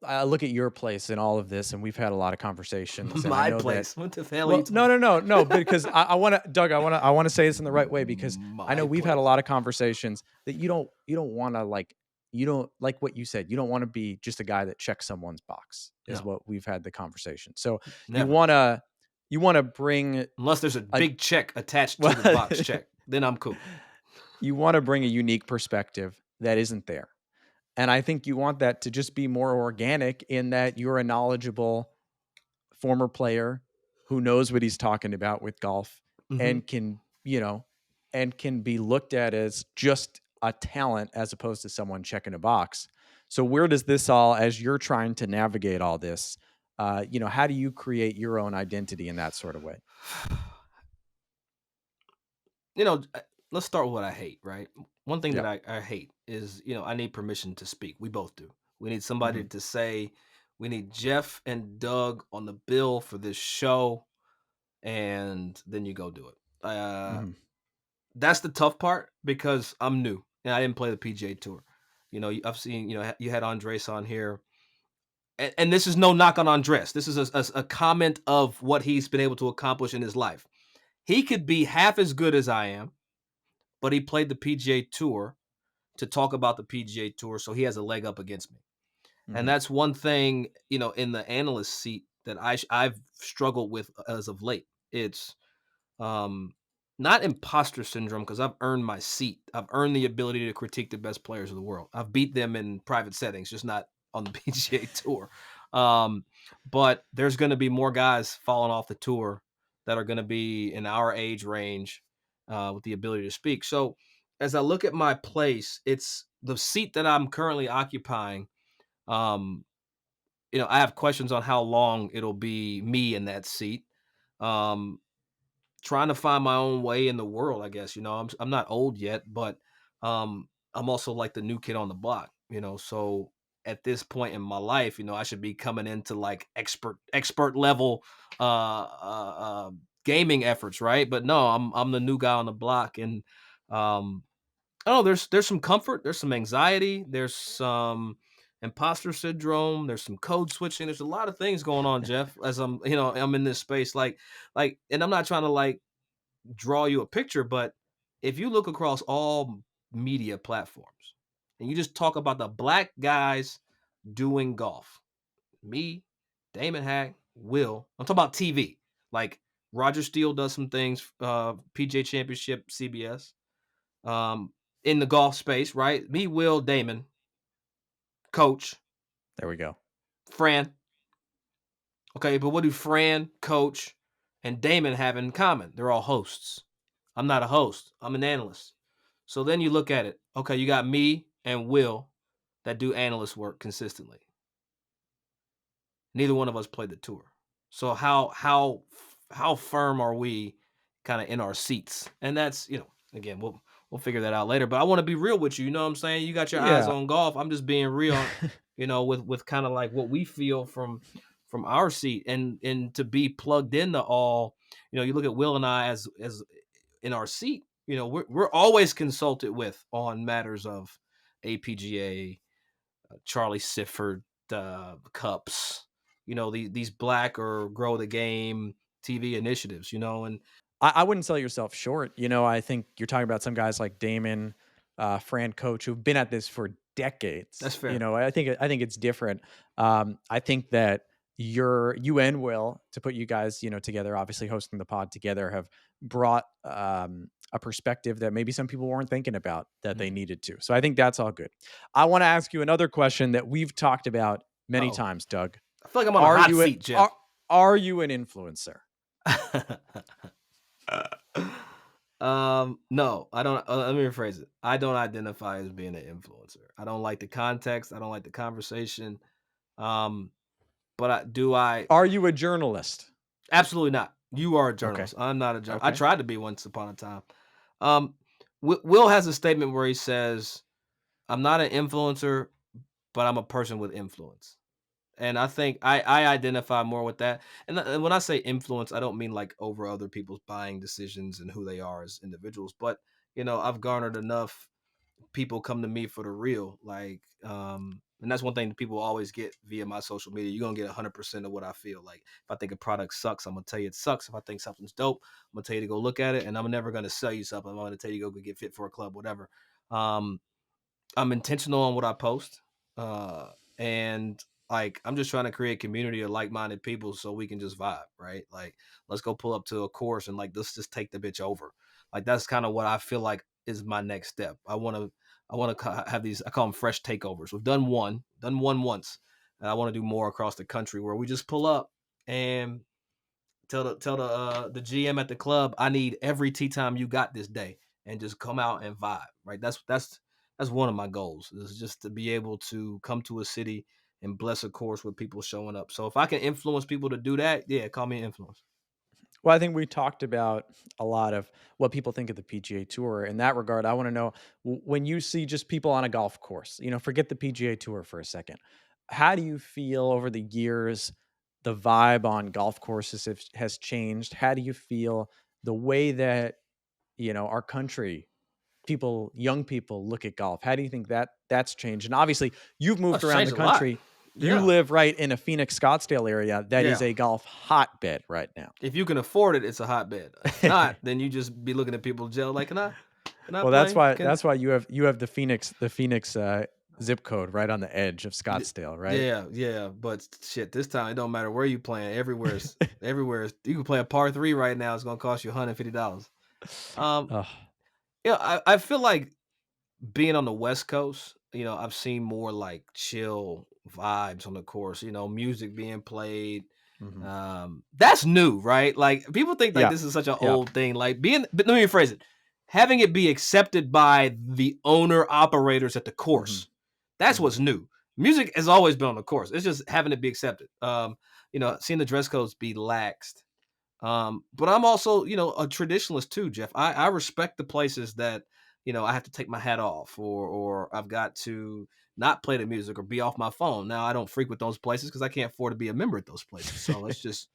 I look at your place in all of this, and we've had a lot of conversations, and I My know that. place. What the hell are you Well, talking no, about? no, no, no, because I want to, Doug, I want to say this in the right way because I know My we've had a place. lot of conversations that you don't want to like, you don't like what you said. You don't want to be just a guy that checks someone's box, is No, what we've had the conversation. So you never. want to, you want to bring Unless there's a a big check attached to well, the box check, then I'm cool. you want to bring a unique perspective that isn't there. And I think you want that to just be more organic in that you're a knowledgeable former player who knows what he's talking about with golf Hmm. and can be looked at as just a talent as opposed to someone checking a box. So where does this all, as you're trying to navigate all this, how do you create your own identity in that sort of way? You know, let's start with what I hate, right? One thing that Yeah. I hate is, I need permission to speak. We both do. We need somebody Hmm. to say, we need Jeff and Doug on the bill for this show, and then you go do it. Hmm. That's the tough part because I'm new and I didn't play the PGA Tour. I've seen, you had Andres on here, and this is no knock on Andres. This is a comment of what he's been able to accomplish in his life. He could be half as good as I am, but he played the PGA Tour to talk about the PGA Tour, so he has a leg up against me. And Hmm. that's one thing, in the analyst seat that I've struggled with as of late. It's um, not imposter syndrome because I've earned my seat. I've earned the ability to critique the best players of the world. I've beat them in private settings, just not on the PGA Tour. Um, but there's going to be more guys falling off the tour that are going to be in our age range with the ability to speak. So as I look at my place, it's the seat that I'm currently occupying. Um, I have questions on how long it'll be me in that seat. Um, Trying to find my own way in the world, I guess. I'm not old yet, but I'm also like the new kid on the block. So at this point in my life, I should be coming into like expert level gaming efforts, right? But no, I'm the new guy on the block, and um I don't know, there's some comfort, there's some anxiety, there's some imposter syndrome, there's some code switching, there's a lot of things going on, Jeff, as I'm in this space, and I'm not trying to like draw you a picture, but if you look across all media platforms and you just talk about the black guys doing golf, me, Damon Hack, Will, I'm talking about TV. Like Roger Steele does some things, PJ Championship, CBS, um, in the golf space, right? Me, Will, Damon, Coach, There we go. Fran. Okay, but what do Fran, Coach, and Damon have in common? They're all hosts. I'm not a host. I'm an analyst. So then you look at it. Okay, you got me and Will that do analyst work consistently. Neither one of us played the tour. So how firm are we kind of in our seats? And that's, again, we'll figure that out later, but I want to be real with you, you know what I'm saying? You got your eyes Yeah. on golf. I'm just being real, with kind of like what we feel from our seat, and to be plugged into all, you look at Will and I as in our seat, we're always consulted with on matters of APGA, Charlie Sifford Cups, these black or grow the game TV initiatives, and I wouldn't sell yourself short. I think you're talking about some guys like Damon, Fran Coach, who've been at this for that's decades. fair. I think it's different. I think that you and Will, to put you guys, together, obviously hosting the pod together, have brought a perspective that maybe some people weren't thinking about that they Mm. needed to. So I think that's all good. I want to ask you another question that we've talked about many Oh, times, Doug. I feel like I'm on a Are hot you a, seat, Jeff. are are you an influencer? No, I don't. Let me rephrase it. I don't identify as being an influencer. I don't like the context. I don't like the conversation. Um, but I Are you a journalist? absolutely not. You are a Okay. journalist. I'm not a journalist. I Okay. tried to be once upon a time. Um, Will has a statement where he says, "I'm not an influencer, but I'm a person with influence." And I think I identify more with that. And when I say influence, I don't mean like over other people's buying decisions and who they are as individuals, but I've garnered enough people come to me for the real. Like, and that's one thing that people always get via my social media. You're gonna get 100% of what I feel. Like, if I think a product sucks, I'm gonna tell you it sucks. If I think something's dope, I'm gonna tell you to go look at it. And I'm never gonna sell you something. I'm gonna tell you to go get fit for a club, whatever. Um, I'm intentional on what I post. And like, I'm just trying to create a community of like-minded people so we can just vibe, right? Like, let's go pull up to a course and like, let's just take the bitch over. Like, that's kind of what I feel like is my next step. I want to have these, I call them fresh takeovers. We've done one once, and I want to do more across the country where we just pull up and tell the GM at the club, I need every tee time you got this day, and just come out and vibe. Right. That's one of my goals, is just to be able to come to a city and bless a course with people showing up. So if I can influence people to do that, yeah, call me an influence. Well, I think we talked about a lot of what people think of the PGA Tour. In that regard, I want to know, when you see just people on a golf course, forget the PGA Tour for a second. How do you feel over the years the vibe on golf courses has changed? How do you feel the way that, our country, young people look at golf? How do you think that that's changed? And obviously, you've Oh, moved it's around the changed a lot. country. You Yeah. live right in a Phoenix, Scottsdale area that is Yeah. a golf hotbed right now. If you can afford it, it's a hotbed. If not, then you just be looking at people jail like, can I Well, play? that's why you have the Phoenix zip code right on the edge of Scottsdale, right? Yeah. But shit, this time it don't matter where you playing. Everywhere. You can play a par 3 right now. It's gonna cost you $150. Um, Ugh. I feel like being on the West Coast, I've seen more like chill vibes on the course. Music being played. Mhm. That's new, right? Like, people think like Yeah, this is such an yeah. old thing. Like, but let me rephrase it. Having it be accepted by the owner operators at the Mhm, course. That's mhm. what's new. Music has always been on the course. It's just having it be accepted. Seeing the dress codes be laxed. But I'm also, a traditionalist too, Jeff. I respect the places that, I have to take my hat off, or I've got to not play the music or be off my phone. Now, I don't frequent those places because I can't afford to be a member at those places. So let's just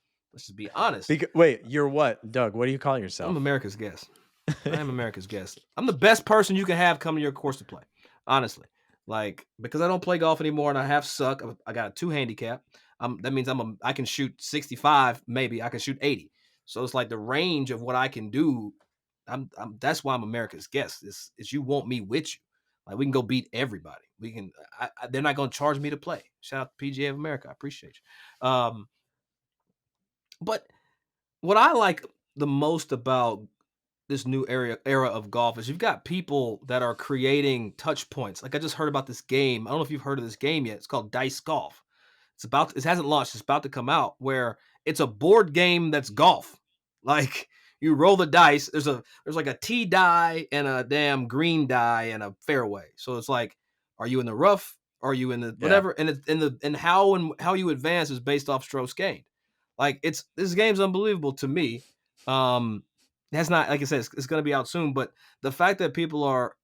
be honest. Wait, you're what, Doug? What do you call I'm yourself? America's guest. I am America's guest. I'm the best person you can have come to your course to play, honestly. Like, because I don't play golf anymore and I have suck. I got a 2 handicap. That means I can shoot 65, maybe I can shoot 80. So it's like the range of what I can do. That's why I'm America's guest. Is you want me with you. Like, we can go beat everybody. We can. They're not going to charge me to play. Shout out to PGA of America. I appreciate you. But what I like the most about this new era of golf is you've got people that are creating touch points. Like, I just heard about this game. I don't know if you've heard of this game yet. It's called Dice Golf. It hasn't launched. It's about to come out, where it's a board game that's golf. Like, you roll the dice. There's like a tee die and a damn green die and a fairway. So it's like, are you in the rough? Are you in the Yeah. whatever? And how you advance is based off strokes gained. Like, this game's unbelievable to me. That's not, like I said, it's going to be out soon, but the fact that people are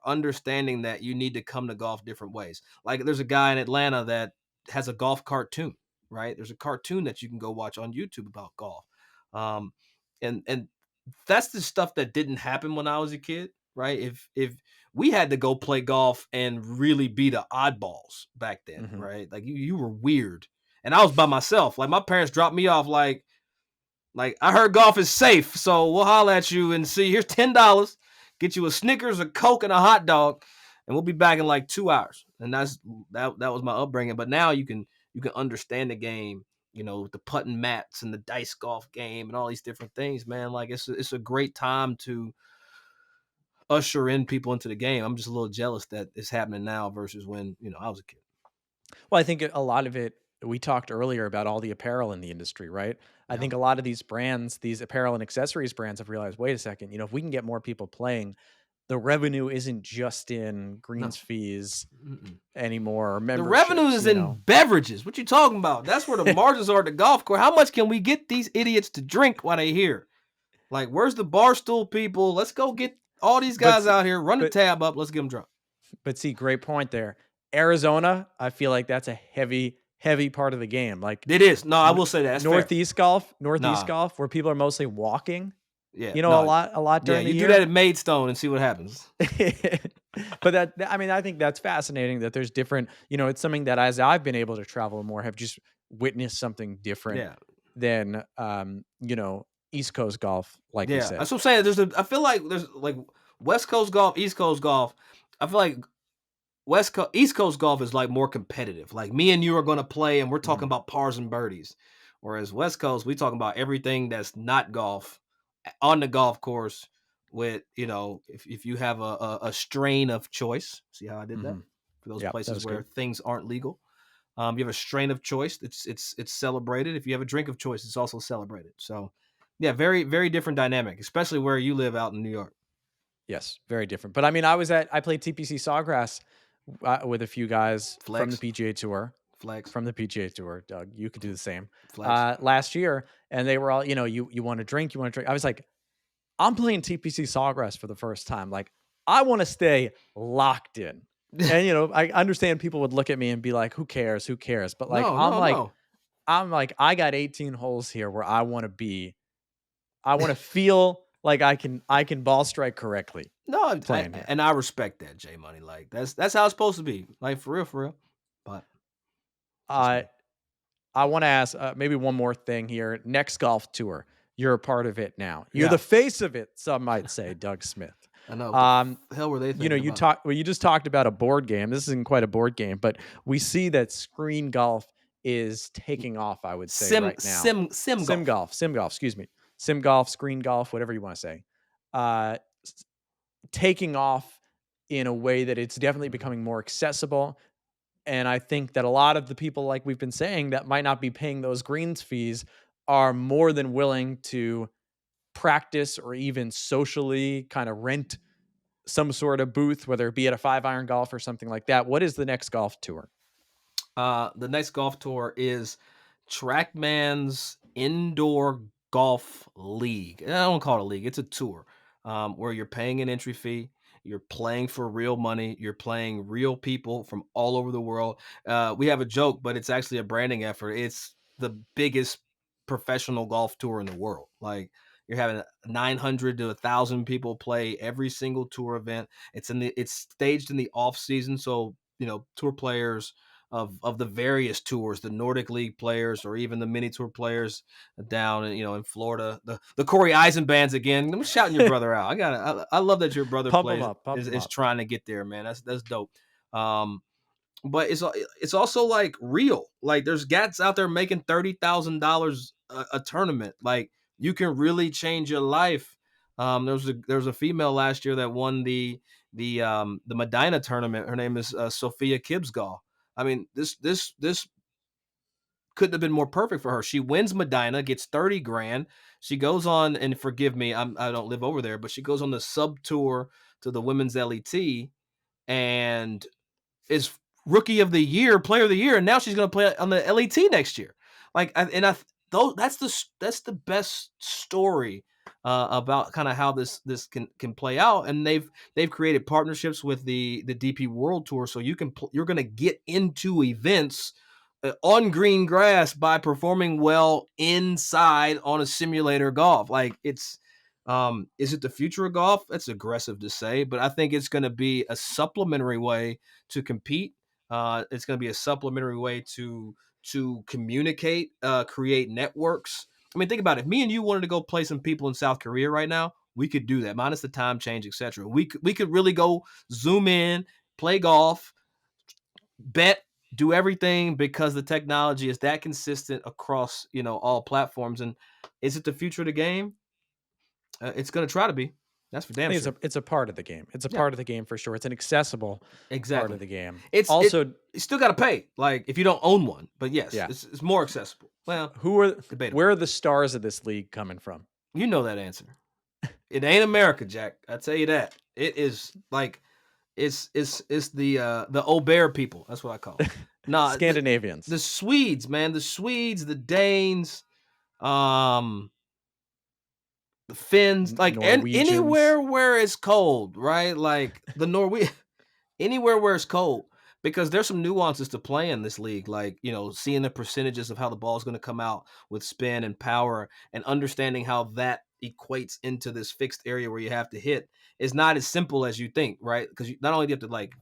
understanding that you need to come to golf different ways. Like, there's a guy in Atlanta that has a golf cartoon, right? There's a cartoon that you can go watch on YouTube about golf. Um, and that's the stuff that didn't happen when I was a kid, right? If we had to go play golf and really be the oddballs back then, Mhm. right? Like, you were weird. And I was by myself. Like, my parents dropped me off like I heard golf is safe, so we'll holler at you and see. Here's $10. Get you a Snickers, a Coke, and a hot dog, and we'll be back in like 2 hours. And that was my upbringing. But now you can understand the game, with the putting mats and the dice golf game and all these different things, man. Like, it's a great time to usher in people into the game. I'm just a little jealous that it's happening now versus when, I was a kid. Well, I think a lot of it, we talked earlier about all the apparel in the industry, right? I Yeah. think a lot of these brands, these apparel and accessories brands, have realized, wait a second, if we can get more people playing, the revenue isn't just in greens No. fees Mm-mm. anymore, or The revenue memberships, is in beverages. What you talking about? That's where the margins are at the golf course. How much can we get these idiots to drink while they here? Like, where's the barstool people? Let's go get all these But guys out here. Run the but tab up. Let's get them drunk. but see, great point there. Arizona, I feel like that's a heavy part of the game. Like It is. No, I will say that. That's fair. Northeast Nah. golf, where people are mostly walking, Yeah. a No. lot Yeah. during the You do year. that at Maidstone and see what happens. But I mean, I think that's fascinating that there's different, it's something that as I've been able to travel more, have just witnessed something different Yeah. than, East Coast golf, like we Yeah. said. That's what I'm saying. I feel like there's like West Coast golf, East Coast golf. I feel like East Coast golf is like more competitive. Like me and you are going to play, and we're talking Mhm. about pars and birdies. Whereas West Coast, we talking about everything that's not golf on the golf course. With if you have a strain of choice, see how I did that Mhm. for those Yeah, that places was where good. things aren't legal. You have a strain of choice. It's celebrated. If you have a drink of choice, it's also celebrated. So, yeah, very very different dynamic, especially where you live out in New York. Yes, very different. But I mean, I played TPC Sawgrass with a few guys from the Flex, PGA Tour, flex, Doug. You could do the same flex. last year, and they were all, you want to drink, you want to drink. I was like, I'm playing TPC Sawgrass for the first time. Like, I want to stay locked in. And I understand people would look at me and be like, "Who cares? Who cares?" But like, No, no, no. I got 18 holes here where I want to be. I want to feel like I can ball strike correctly No, playing here. I respect that, J Money. Like that's how it's supposed to be. Like for real, for real. But just Uh, me. I want to ask maybe one more thing here. Next golf tour, you're a part of it now. You're Yeah, the face of it. Some might say, Doug Smith. I know. What the Um, hell were they thinking about? you just talked about a board game. This isn't quite a board game, but we see that screen golf is taking off, I would say, right now. Sim golf. Sim golf, excuse me. Sim golf, screen golf, whatever you want to say. Uh, Taking off in a way that it's definitely Mhm. becoming more accessible. And I think that a lot of the people, like we've been saying, that might not be paying those greens fees are more than willing to practice or even socially kind of rent some sort of booth, whether it be at a 5-iron golf or something like that. What is the next golf tour? The next golf tour is Trackman's Indoor Golf League. And I don't call it a league; it's a tour where you're paying an entry fee. You're playing for real money. You're playing real people from all over the world. We have a joke, but it's actually a branding effort. It's the biggest professional golf tour in the world. Like you're having 900 to 1,000 people play every single tour event. It's staged in the off season, so tour players of the various tours, the Nordic League players or even the mini tour players down in Florida. The Corey Eisen bands again. I'm shouting your brother out. I love that your brother Pump them plays up, pump them is up. trying to get there, man. That's dope. Um, but it's also like real. Like there's guys out there making $30,000 a tournament. Like you can really change your life. There was a female last year that won the Medina tournament. Her name is Sophia Kibsgaw. I mean, this couldn't have been more perfect for her. She wins Medina, gets 30 grand. She goes on, and forgive me, I don't live over there, but she goes on the sub tour to the women's LET and is rookie of the year, player of the year, and now she's going to play on the LET next year. Like, though that's the best story about kind of how this can play out. And they've created partnerships with the DP World Tour, so you're going to get into events on green grass by performing well inside on a simulator golf. Like is it the future of golf? That's aggressive to say, but I think it's going to be a supplementary way to compete. It's going to be a supplementary way to communicate, create networks. I mean, think about it. If me and you wanted to go play some people in South Korea right now, we could do that, minus the time change, etc. We could really go zoom in, play golf, bet, do everything because the technology is that consistent across all platforms. And is it the future of the game? It's going to try to be. That's for I damn think sure. it's a part of the game. It's a Yeah, part of the game for sure. It's an accessible part of exactly. the game. It's it. Also, You still got to pay, like if you don't own one. But yes, yeah. it's more accessible. Well, Who are debatable. where are the stars of this league coming from? You know that answer. It ain't America, Jack. I tell you that. It is like it's the Aubert people. That's what I call them. Nah, the Scandinavians, Swedes, man. The Swedes, the Danes, um, the Finns, like and Norwegians. anywhere where it's cold, right? Like the Norway, anywhere where it's cold, because there's some nuances to play in this league, like seeing the percentages of how the ball is going to come out with spin and power, and understanding how that equates into this fixed area where you have to hit. is not as simple as you think, right? Because not only do you have to like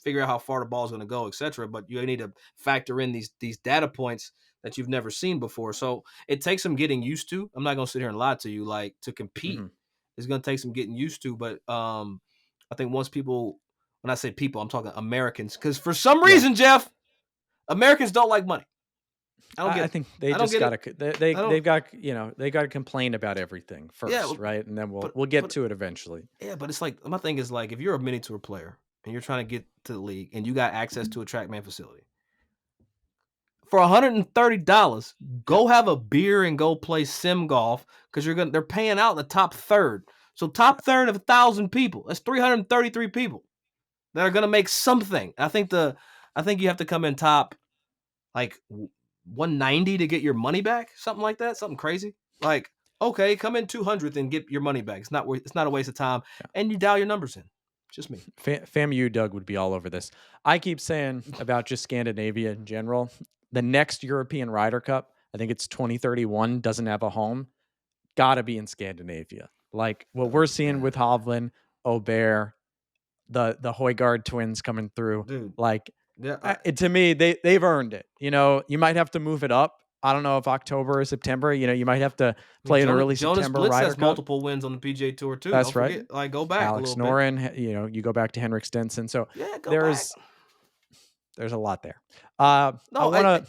figure out how far the ball is going to go, etc., but you need to factor in these data points that you've never seen before. So it takes some getting used to. I'm not going to sit here and lie to you. Like, to compete is going to take some getting used to. But I think once people, when I say people, I'm talking Americans, because for some reason, Jeff, Americans don't like money. I don't get I it. think they I don't just get gotta it. they've got they gotta complain about everything Yeah, first, right? And then but we'll get but to it eventually. yeah, but it's like, my thing is like, if you're a mini tour player and you're trying to get to the league and you got access to a TrackMan facility for $130, go have a beer and go play sim golf, because they're paying out the top third. So top third of 1,000 people, that's 333 people that are gonna make something. I think you have to come in top like 190 to get your money back, something like that, something crazy. Like, okay, come in 200th and get your money back. It's not a waste of time, and you dial your numbers in. Just me. FAMU Doug would be all over this. I keep saying about just Scandinavia in general. The next European Ryder Cup, I think it's 2031, doesn't have a home. Gotta be in Scandinavia. Like what we're seeing with Hovland, Aubert, the Højgaard twins coming through. Dude. Like, Yeah, to me, they've earned it. You know, you might have to move it up. I don't know if October or September. You know, you might have to play an early Jonas September Blitz Ryder has Cup. multiple wins on the PGA Tour too. That's Don't right. forget, like, go back Alex a little bit. Noren, you know, you go back to Henrik Stenson. So Yeah, go there's back. a lot there. No, I want to.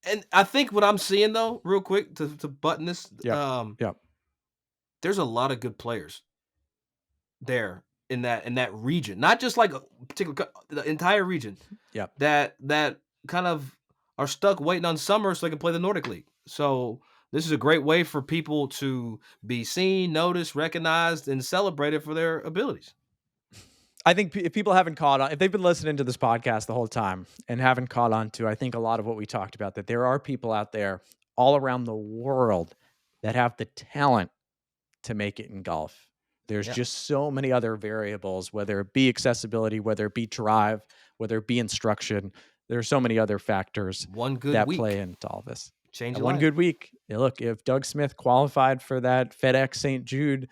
And I think what I'm seeing though, real quick to button this, Yeah. there's a lot of good players there in that region, not just like a particular, the entire region. Yep. That kind of are stuck waiting on summer so they can play the Nordic League. So this is a great way for people to be seen, noticed, recognized, and celebrated for their abilities. I think if people haven't caught on, if they've been listening to this podcast the whole time and haven't caught on to, I think a lot of what we talked about, that there are people out there all around the world that have the talent to make it in golf. There's just so many other variables, whether it be accessibility, whether it be drive, whether it be instruction. There are so many other factors that play into all this. Change one good week. Look, if Doug Smith qualified for that FedEx St. Jude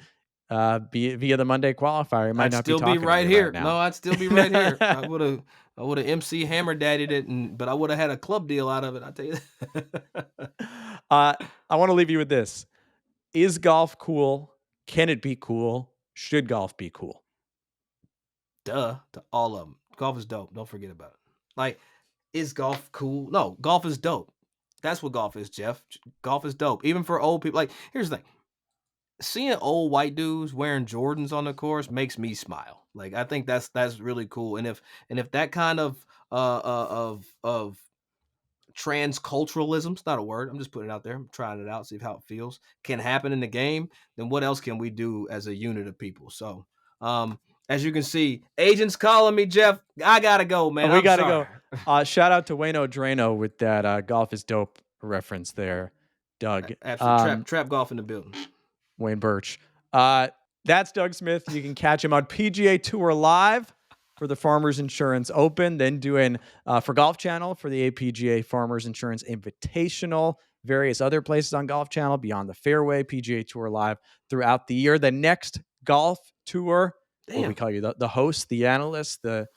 via the Monday qualifier, he might not be talking right to here. Right now. No, I'd still be right here. I would have MC Hammer Daddied it, but I would have had a club deal out of it. I'll tell you that. I want to leave you with this. Is golf cool? Can it be cool? Should golf be cool? Duh, to all of them. Golf is dope. Don't forget about it. Like, is golf cool? No, golf is dope. That's what golf is, Jeff. Golf is dope. Even for old people. Like, here's the thing. Seeing old white dudes wearing Jordans on the course makes me smile. Like, I think that's really cool. And if that kind of transculturalism's not a word, I'm just putting it out there, I'm trying it out, see how it feels, can happen in the game, then what else can we do as a unit of people? So as you can see, agents calling me, Jeff. I gotta go, man. We gotta go. Shout out to Wayno Drano with that golf is dope reference there, Doug. Absolutely. Trap golf in the building. Wayne Birch. That's Doug Smith. You can catch him on PGA Tour Live for the Farmers Insurance Open, then doing for Golf Channel for the APGA Farmers Insurance Invitational, various other places on Golf Channel, Beyond the Fairway, PGA Tour Live throughout the year. The next golf tour, what we call you, the host, the analyst, the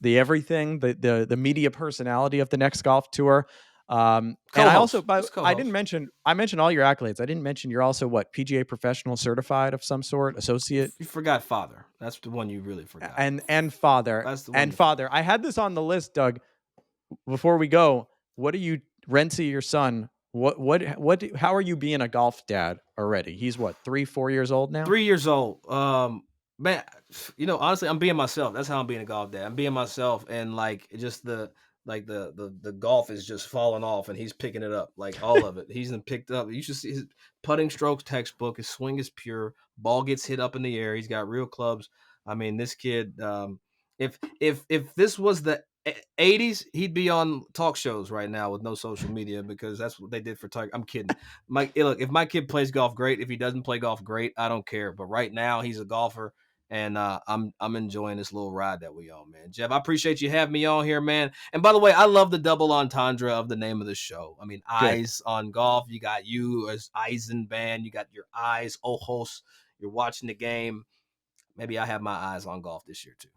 everything, the media personality of the next golf tour. And I also, I mentioned all your accolades. I didn't mention you're also PGA professional certified of some sort, associate. You forgot father. That's the one you really forgot. And father. That's the one. And father. I had this on the list, Doug. Before we go, what are you, Renzi, your son? How are you being a golf dad already? He's 3-4 years old now. 3 years old. Man, honestly, I'm being myself. That's how I'm being a golf dad. I'm being myself, and just the golf is just falling off, and he's picking it up, like all of it. He's been picked up. You should see his putting strokes textbook. His swing is pure. Ball gets hit up in the air. He's got real clubs. I mean, this kid. If this was the 80s, he'd be on talk shows right now with no social media, because that's what they did for Tiger. I'm kidding. Look, if my kid plays golf, great. If he doesn't play golf, great. I don't care. But right now, he's a golfer. And I'm enjoying this little ride that we on, man. Jeff, I appreciate you having me on here, man. And by the way, I love the double entendre of the name of the show. I mean, good. Eyes on golf. You got you as Eisenband. You got your eyes, ojos. You're watching the game. maybe I have my eyes on golf this year too.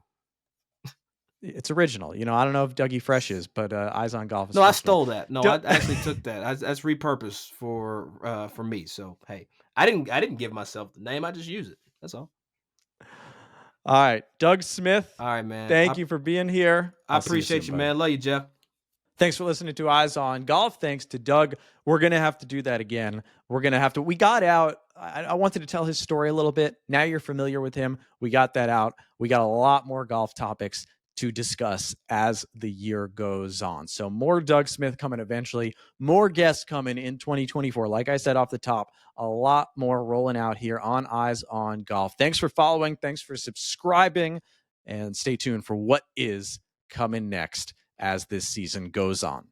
It's original. You know, I don't know if Dougie Fresh is, but Eyes on Golf is No, I original. stole that. No, I actually took that. That's repurposed for me. So hey, I didn't give myself the name. I just use it. That's all. All right, Doug Smith. All right, man. Thank you for being here. I appreciate you, man. Love you, Jeff. Thanks for listening to Eyes on Golf. Thanks to Doug. We're going to have to do that again. We got out. I wanted to tell his story a little bit. Now you're familiar with him. We got that out. We got a lot more golf topics to discuss as the year goes on. So more Doug Smith coming eventually, more guests coming in 2024. Like I said off the top, a lot more rolling out here on Eyes on Golf. Thanks for following. Thanks for subscribing, and stay tuned for what is coming next as this season goes on.